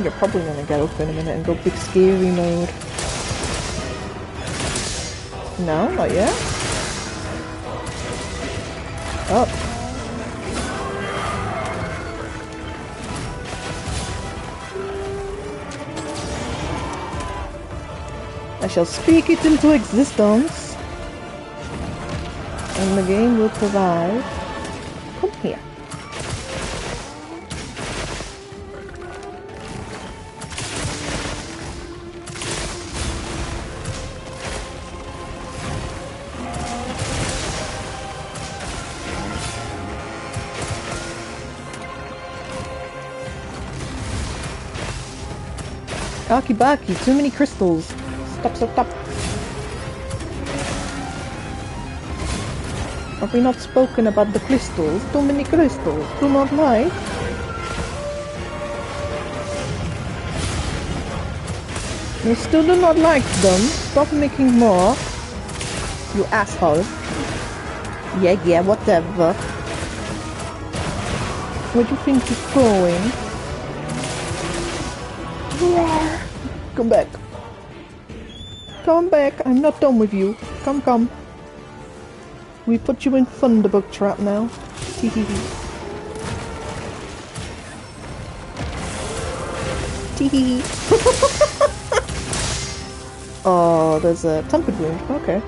You're probably gonna get up in a minute and go big scary mode. No, not yet. Oh. I shall speak it into existence. And the game will provide. Come here. Arkveld, too many crystals. Stop, stop, stop. Have we not spoken about the crystals? Too many crystals. Do not like. You still do not like them. Stop making more. You asshole. Yeah, whatever. Where do you think you're going? Come back. Come back. I'm not done with you. Come. We put you in Thunderbug trap now. Teehee. Teehee. Oh, there's a tempered wound. Okay.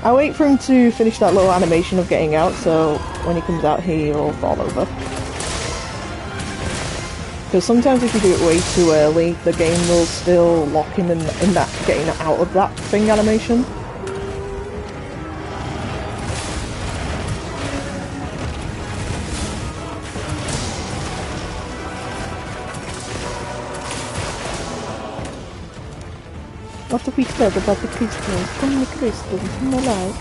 I'll wait for him to finish that little animation of getting out, so when he comes out, he'll fall over. Because sometimes if you do it way too early, the game will still lock him in that getting out of that thing animation. What have we said about the crystals? How many crystals? No lie.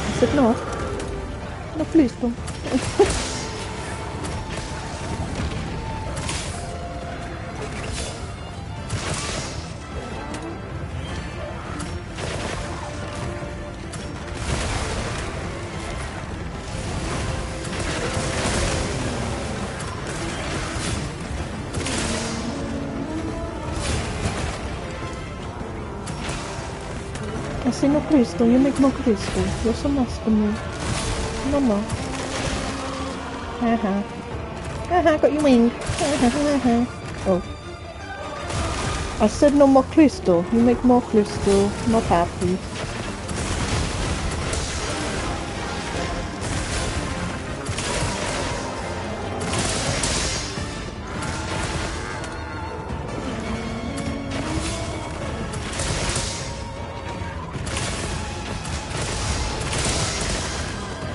I said no. No, please don't. I see no crystal, you make more crystal. You're so nice to me. No. Haha, got your wing. Oh. I said no more crystal. You make more crystal. Not happy.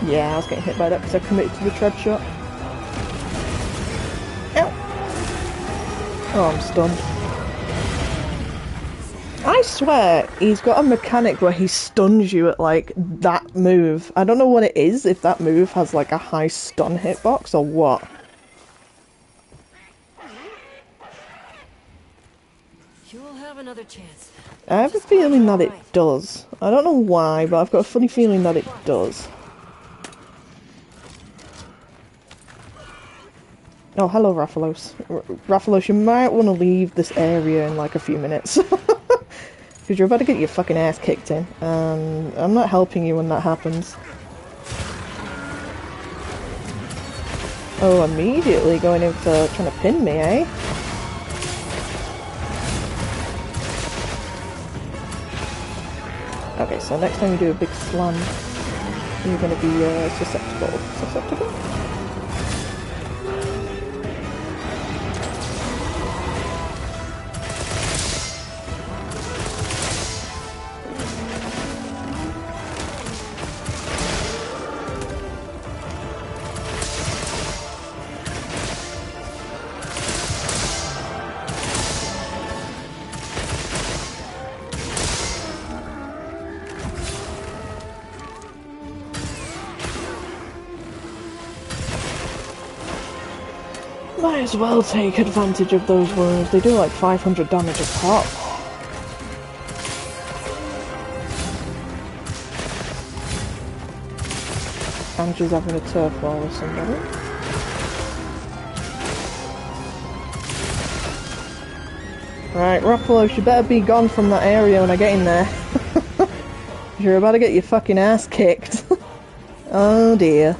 Yeah, I was getting hit by that because I committed to the tread shot. Ow! Oh, I'm stunned. I swear, he's got a mechanic where he stuns you at, like, that move. I don't know what it is, if that move has, like, a high stun hitbox or what. You'll have another chance. I have a feeling that it does. I don't know why, but I've got a funny feeling that it does. Oh, hello, Rathalos. Rathalos, you might want to leave this area in like a few minutes. Because you're about to get your fucking ass kicked in. And I'm not helping you when that happens. Oh, immediately going in for trying to pin me, eh? Okay, so next time you do a big slam, you're going to be susceptible. Susceptible? Might as well take advantage of those wounds. They do like 500 damage a pop. Andrew's having a turf war with somebody. Right, Rathalos, you better be gone from that area when I get in there. You're about to get your fucking ass kicked. Oh dear.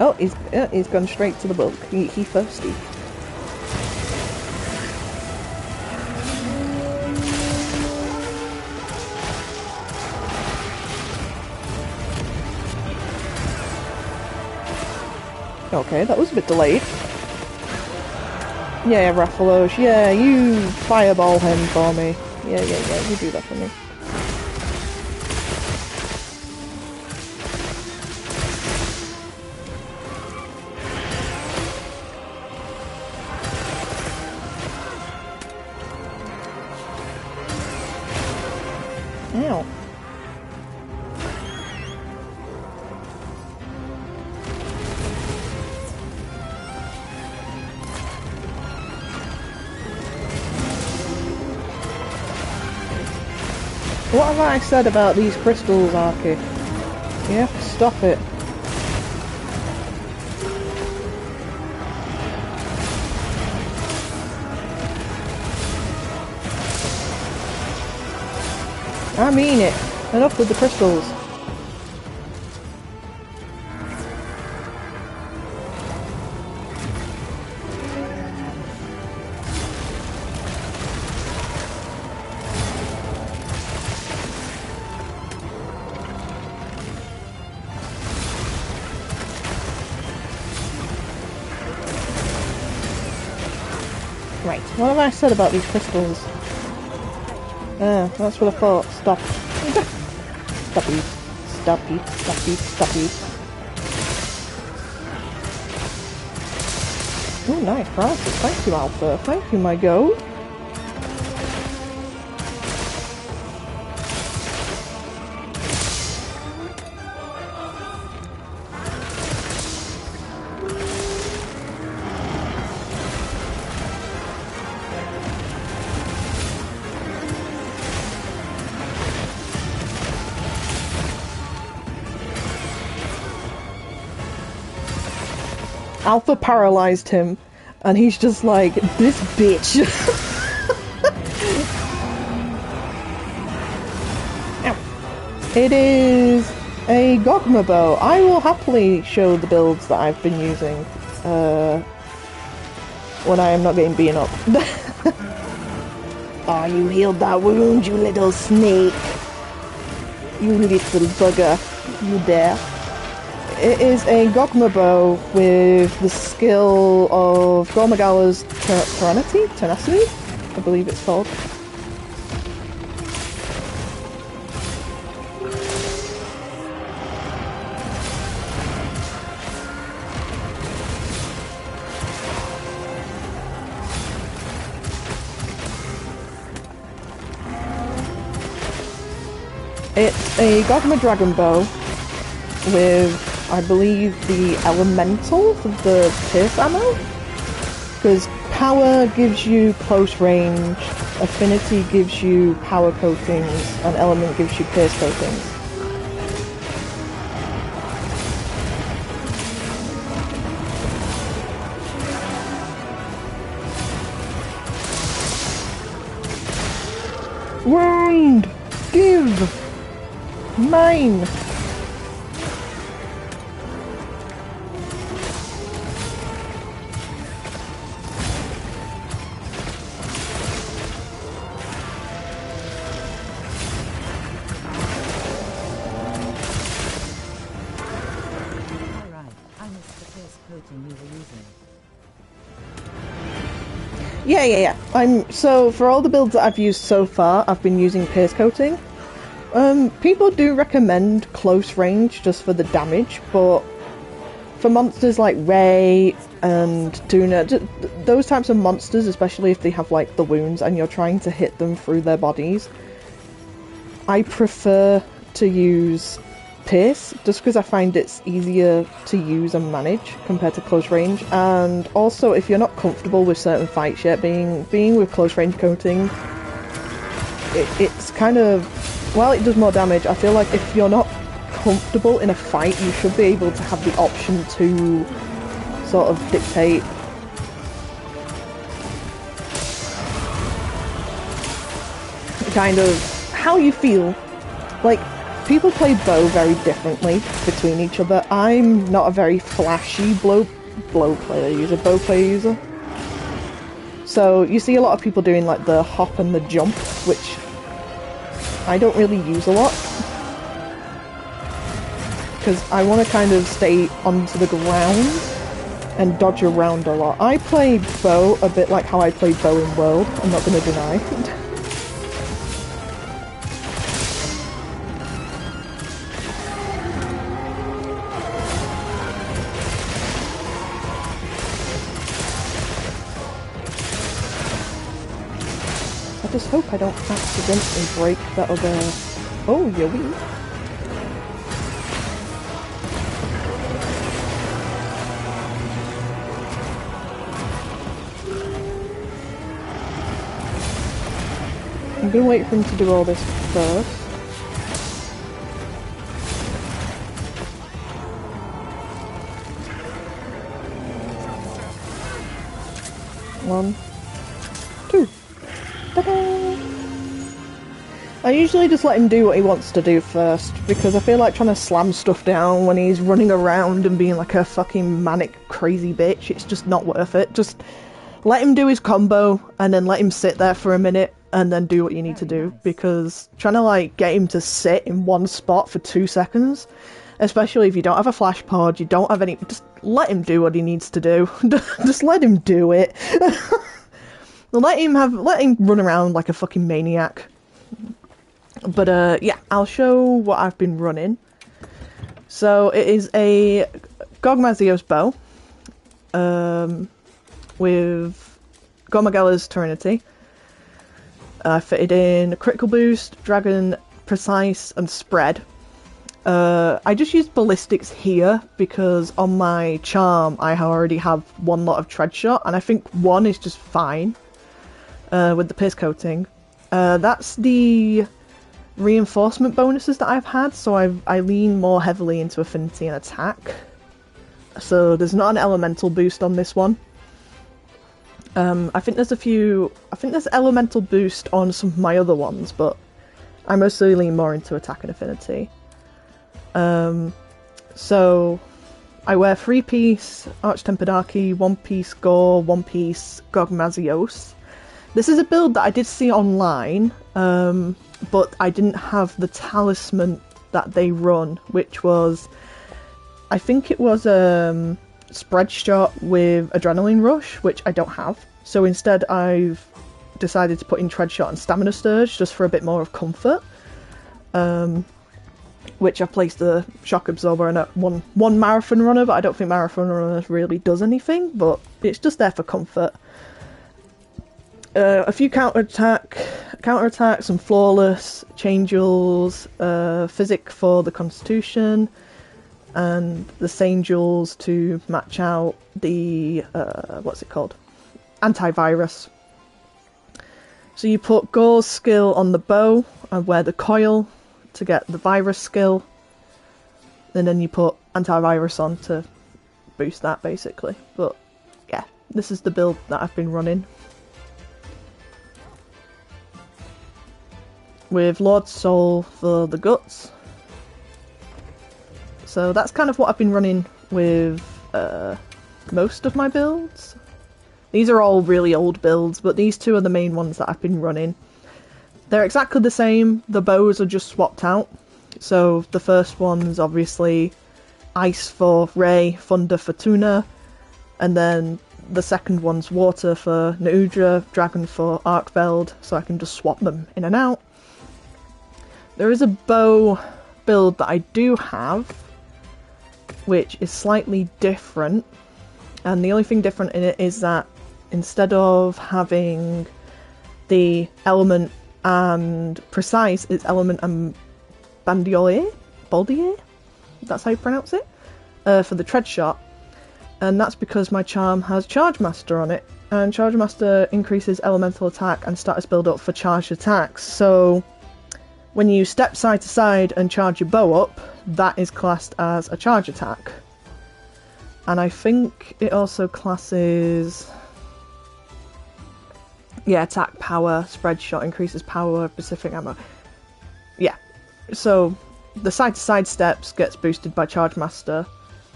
Oh, he's gone straight to the book. He thirsty. Okay, that was a bit delayed. Yeah, Rathalos, yeah, you fireball him for me. Yeah, you do that for me. What have I said about these crystals, Arky? You have to stop it. I mean it. Enough with the crystals. Right, what have I said about these crystals? Ah, that's what I thought. Stop. Stoppy. Stoppy. Stoppy. Stoppy. Oh, nice prices. Thank you, Alpha. Thank you, my goat. Alpha paralyzed him, and he's just like, this bitch. Ow. It is a Gogma bow. I will happily show the builds that I've been using when I am not getting beaten up. Oh, you healed that wound, you little snake. You little bugger. You dare. It is a Gogma bow with the skill of Gormagalla's Tenacity, I believe it's called. It's a Gogma Dragon bow with, I believe, the elementals of the pierce ammo, because power gives you close range, affinity gives you power coatings, and element gives you pierce coatings. Wound! Give! Mine! Yeah. So for all the builds that I've used so far, I've been using pierce coating. People do recommend close range just for the damage, but for monsters like Ray and Tuna, those types of monsters, especially if they have like the wounds and you're trying to hit them through their bodies, I prefer to use pierce just because I find it's easier to use and manage compared to close range. And also, if you're not comfortable with certain fights yet, being with close range coating, it's kind of, while it does more damage, I feel like if you're not comfortable in a fight, you should be able to have the option to sort of dictate kind of how you feel. Like, people play bow very differently between each other. I'm not a very flashy bow player user. So you see a lot of people doing like the hop and the jump, which I don't really use a lot, because I want to kind of stay onto the ground and dodge around a lot. I play bow a bit like how I play bow in World, I'm not going to deny. I just hope I don't accidentally break that other... Oh, yowie. I'm gonna wait for him to do all this first. 1, 2. Ta-da! I usually just let him do what he wants to do first, because I feel like trying to slam stuff down when he's running around and being like a fucking manic crazy bitch, it's just not worth it. Just let him do his combo, and then let him sit there for a minute, and then do what you need to do, because trying to like get him to sit in one spot for 2 seconds, especially if you don't have a flash pod, you don't have any, just let him do what he needs to do. Just let him do it. let him run around like a fucking maniac. But yeah, I'll show what I've been running. So it is a Gogmazios bow with Gormagella's Trinity. I fitted in critical boost, dragon, precise, and spread. I just used ballistics here because on my charm I already have one lot of tread shot, and I think one is just fine with the pierce coating. That's the reinforcement bonuses that I've had, so I lean more heavily into affinity and attack. So there's not an elemental boost on this one. I think there's elemental boost on some of my other ones, but I mostly lean more into attack and affinity. So I wear 3-piece Arch-Tempered Archie, 1-piece Gore, 1-piece Gogmazios. This is a build that I did see online, but I didn't have the talisman that they run, which was, I think it was spread shot with adrenaline rush, which I don't have. So instead I've decided to put in tread shot and stamina surge just for a bit more of comfort. Which I've placed the shock absorber in at one marathon runner, but I don't think marathon runner really does anything, but it's just there for comfort. A few counterattack, some flawless, changeals, physic for the constitution, and the Sangels to match out the, what's it called? Antivirus. So you put Gore's skill on the bow and wear the coil to get the virus skill, and then you put antivirus on to boost that basically. But yeah, this is the build that I've been running. With Lord Soul for the guts. So that's kind of what I've been running with most of my builds. These are all really old builds, but these two are the main ones that I've been running. They're exactly the same, the bows are just swapped out. So the first one's obviously Ice for Ray, Thunder for Tuna, and then the second one's Water for Naudra, Dragon for Arkveld, so I can just swap them in and out. There is a bow build that I do have, which is slightly different, and the only thing different in it is that instead of having the element and precise, it's element and baldier, that's how you pronounce it, for the tread shot, and that's because my charm has Charge Master on it, and Charge Master increases elemental attack and status build up for charged attacks, so when you step side to side and charge your bow up, that is classed as a charge attack. And I think it also classes... yeah, attack power, spread shot, increases power, specific ammo. Yeah, so the side to side steps gets boosted by Charge Master,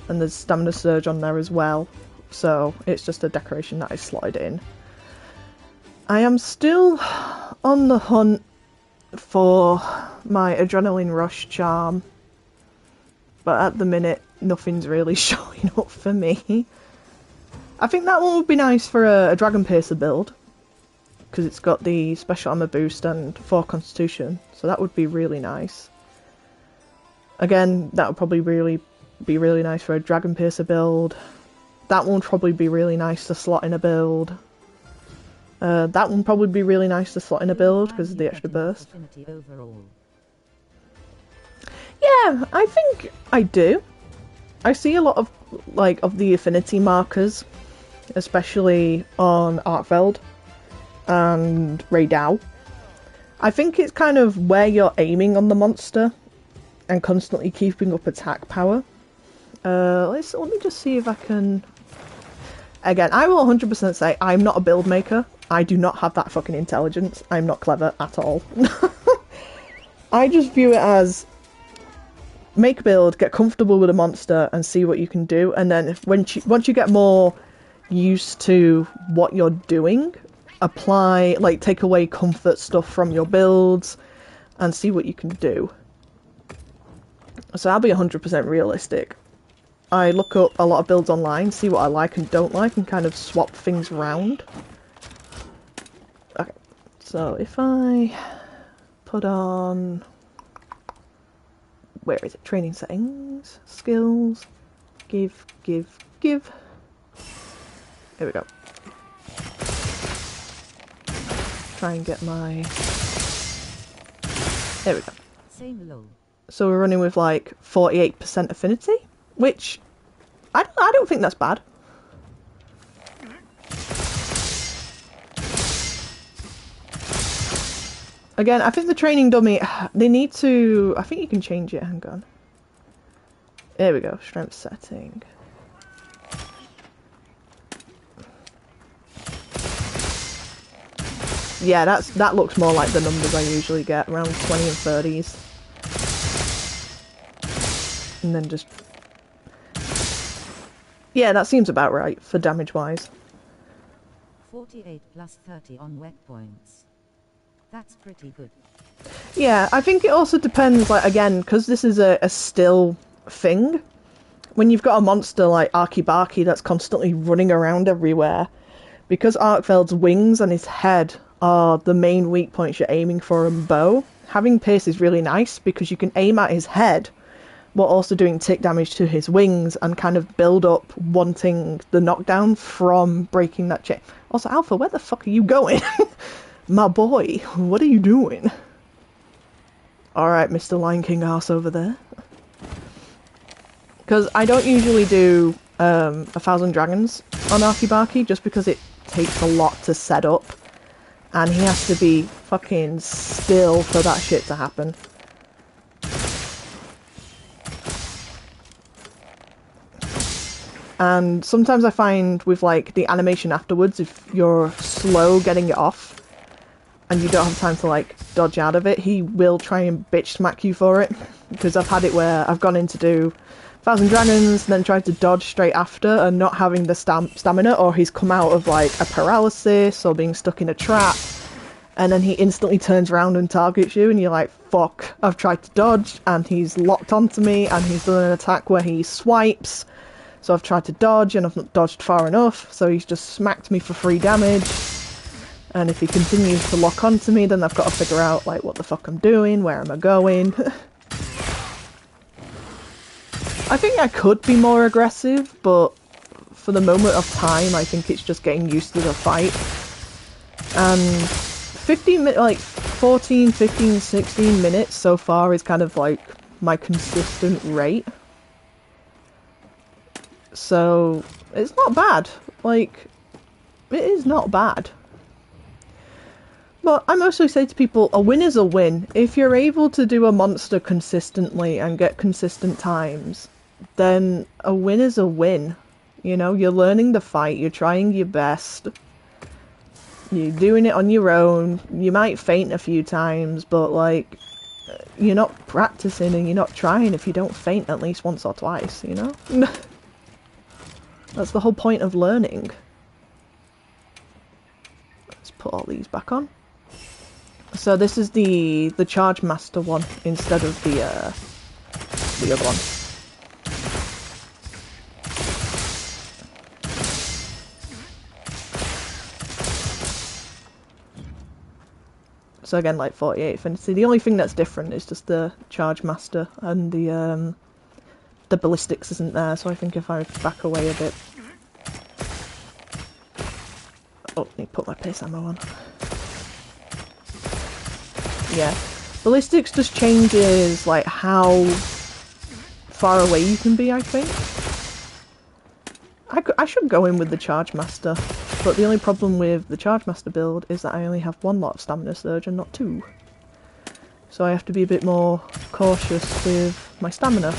and there's stamina surge on there as well, so it's just a decoration that I slotted in. I am still on the hunt for my Adrenaline Rush charm, but at the minute nothing's really showing up for me. I think that one would be nice for a Dragon Piercer build, because it's got the special armor boost and 4 constitution, so that would be really nice. Again, that would probably be really nice for a Dragon Piercer build. That one would probably be really nice to slot in a build. That one probably be really nice to slot in a build because of the extra burst. Yeah, I think I do. I see a lot of the affinity markers, especially on Arkveld and Raydao. I think it's kind of where you're aiming on the monster and constantly keeping up attack power. Let me just see if I can... again, I will 100% say I'm not a build maker. I do not have that fucking intelligence. I'm not clever at all. I just view it as make a build, get comfortable with a monster, and see what you can do. And then once you get more used to what you're doing, apply, like, take away comfort stuff from your builds and see what you can do. So I'll be 100% realistic. I look up a lot of builds online, see what I like and don't like, and kind of swap things around. Okay, so if I put on... Where is it? Training settings, skills, give. There we go. Try and get my... There we go. Same low. So we're running with like 48% affinity, which I don't think that's bad. Again, I think the training dummy, they need to... I think you can change it, hang on. There we go, strength setting. Yeah, that looks more like the numbers I usually get, around 20 and 30s. And then just... Yeah, that seems about right for damage-wise. 48 plus 30 on wet points. That's pretty good. Yeah, I think it also depends, like, again, because this is a still thing. When you've got a monster like Arkveld that's constantly running around everywhere, because Arkveld's wings and his head are the main weak points you're aiming for in bow, having Pierce is really nice because you can aim at his head while also doing tick damage to his wings and kind of build up wanting the knockdown from breaking that chain. Also, Alpha, where the fuck are you going? My boy, what are you doing? Alright, Mr. Lion King arse over there. Because I don't usually do 1,000 dragons on Arkveld just because it takes a lot to set up. And he has to be fucking still for that shit to happen. And sometimes I find with like the animation afterwards, if you're slow getting it off and you don't have time to like dodge out of it, he will try and bitch smack you for it. Because I've had it where I've gone in to do 1,000 dragons, then tried to dodge straight after and not having the stamina, or he's come out of like a paralysis or being stuck in a trap, and then he instantly turns around and targets you and you're like, fuck, I've tried to dodge and he's locked onto me and he's done an attack where he swipes. So I've tried to dodge and I've not dodged far enough, so he's just smacked me for 3 damage. And if he continues to lock onto me, then I've got to figure out like what the fuck I'm doing, where am I going. I think I could be more aggressive, but for the moment of time I think it's just getting used to the fight. And 14, 15, 16 minutes so far is kind of like my consistent rate. So, it's not bad. Like, it is not bad. But I mostly say to people, a win is a win. If you're able to do a monster consistently and get consistent times, then a win is a win. You know, you're learning the fight, you're trying your best. You're doing it on your own. You might faint a few times, but like, you're not practicing and you're not trying if you don't faint at least once or twice, you know? That's the whole point of learning. Let's put all these back on. So this is the Charge Master one instead of the other one. So again, like 48 affinity. The only thing that's different is just the Charge Master, and the ballistics isn't there, so I think if I back away a bit... Oh, I need to put my pace ammo on. Yeah. Ballistics just changes, like, how far away you can be, I think. I should go in with the Charge Master, but the only problem with the Charge Master build is that I only have 1 lot of Stamina Surge and not 2. So I have to be a bit more cautious with my stamina.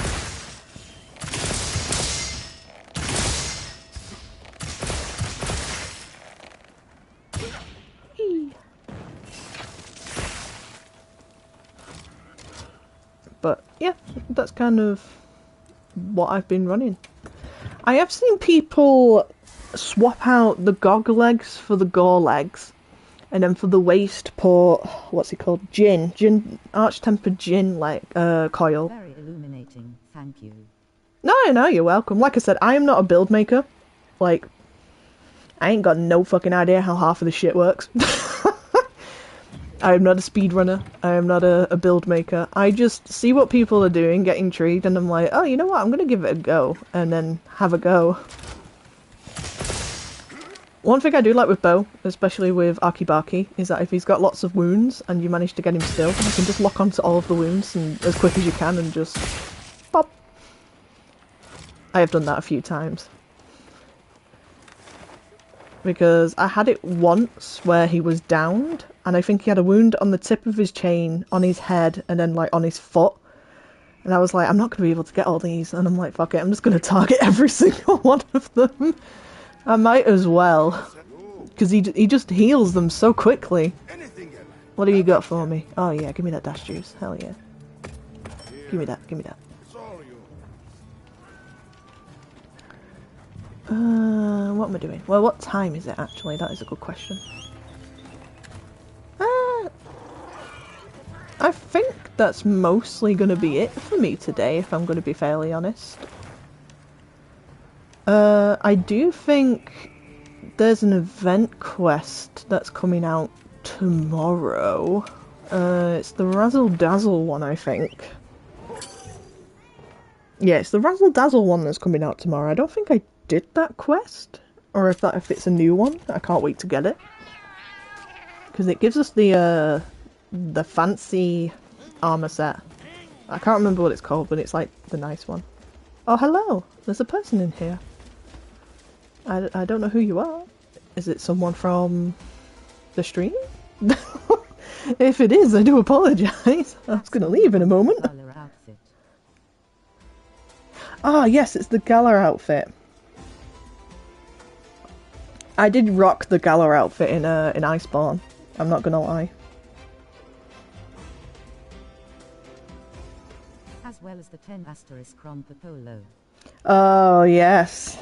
yeah, that's kind of what I've been running. I have seen people swap out the gog legs for the gore legs, and then for the waist put, what's it called? Gin, arch-tempered gin coil. Very illuminating, thank you. No, you're welcome. Like I said, I am not a build maker. Like, I ain't got no fucking idea how half of the shit works. I am not a speedrunner. I am not a build maker. I just see what people are doing, get intrigued, and I'm like, oh, you know what? I'm gonna give it a go, and then have a go. One thing I do like with Bo, especially with Arkveld, is that if he's got lots of wounds and you manage to get him still, you can just lock onto all of the wounds and as quick as you can and just pop. I have done that a few times. Because I had it once where he was downed, and I think he had a wound on the tip of his chain, on his head, and then like on his foot. And I was like, I'm not going to be able to get all these. And I'm like, fuck it, I'm just going to target every single one of them. I might as well. Because he just heals them so quickly. What have you got for me? Oh yeah, give me that dash juice. Hell yeah. Give me that, give me that. What am I doing? Well, what time is it actually? That is a good question. I think that's mostly going to be it for me today, if I'm going to be fairly honest. I do think there's an event quest that's coming out tomorrow. It's the Razzle Dazzle one, I think. Yeah, it's the Razzle Dazzle one that's coming out tomorrow. I don't think I did that quest, or if it's a new one. I can't wait to get it, because it gives us the fancy armor set. I can't remember what it's called, but it's like the nice one. Oh, hello! There's a person in here. I don't know who you are. Is it someone from the stream? If it is, I do apologise. I was going to leave in a moment. Ah, yes, it's the Gala outfit. I did rock the Gala outfit in Iceborne. I'm not gonna lie. As well as the 10 asterisk Rompopolo. Oh yes,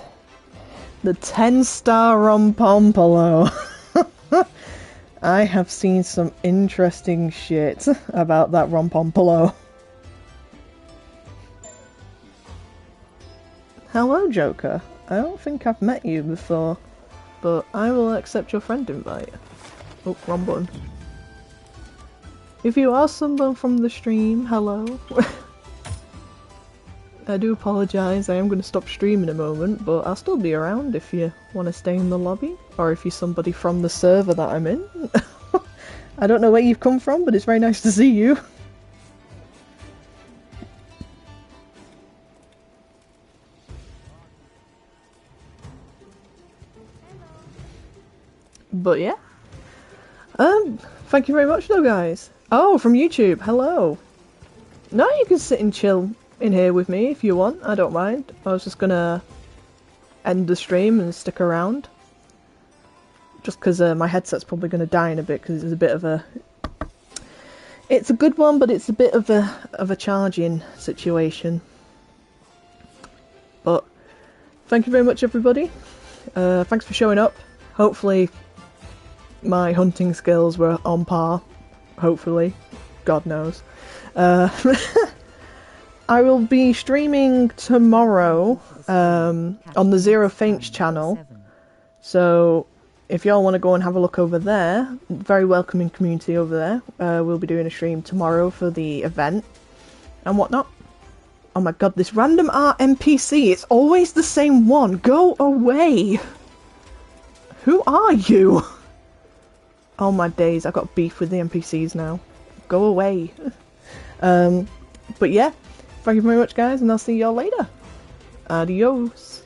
the 10-star Rompompolo. I have seen some interesting shit about that Rompompolo. Hello, Joker. I don't think I've met you before, but I will accept your friend invite. Oh, wrong button. If you are someone from the stream, hello. I do apologise, I am going to stop streaming in a moment, but I'll still be around if you want to stay in the lobby, or if you're somebody from the server that I'm in. I don't know where you've come from, but it's very nice to see you. But yeah. Thank you very much though, guys. Oh, from YouTube, hello. No, you can sit and chill in here with me if you want, I don't mind. I was just gonna end the stream and stick around. Just because my headset's probably gonna die in a bit, because it's a bit of a... It's a good one, but it's a bit of a charging situation. But, thank you very much everybody. Thanks for showing up. Hopefully my hunting skills were on par. Hopefully. God knows. I will be streaming tomorrow on the Zero Faints channel. So if y'all want to go and have a look over there, very welcoming community over there. We'll be doing a stream tomorrow for the event and whatnot. Oh my god, this random art NPC, it's always the same one. Go away! Who are you? Oh my days, I've got beef with the NPCs now. Go away. But yeah, thank you very much guys, and I'll see y'all later. Adios.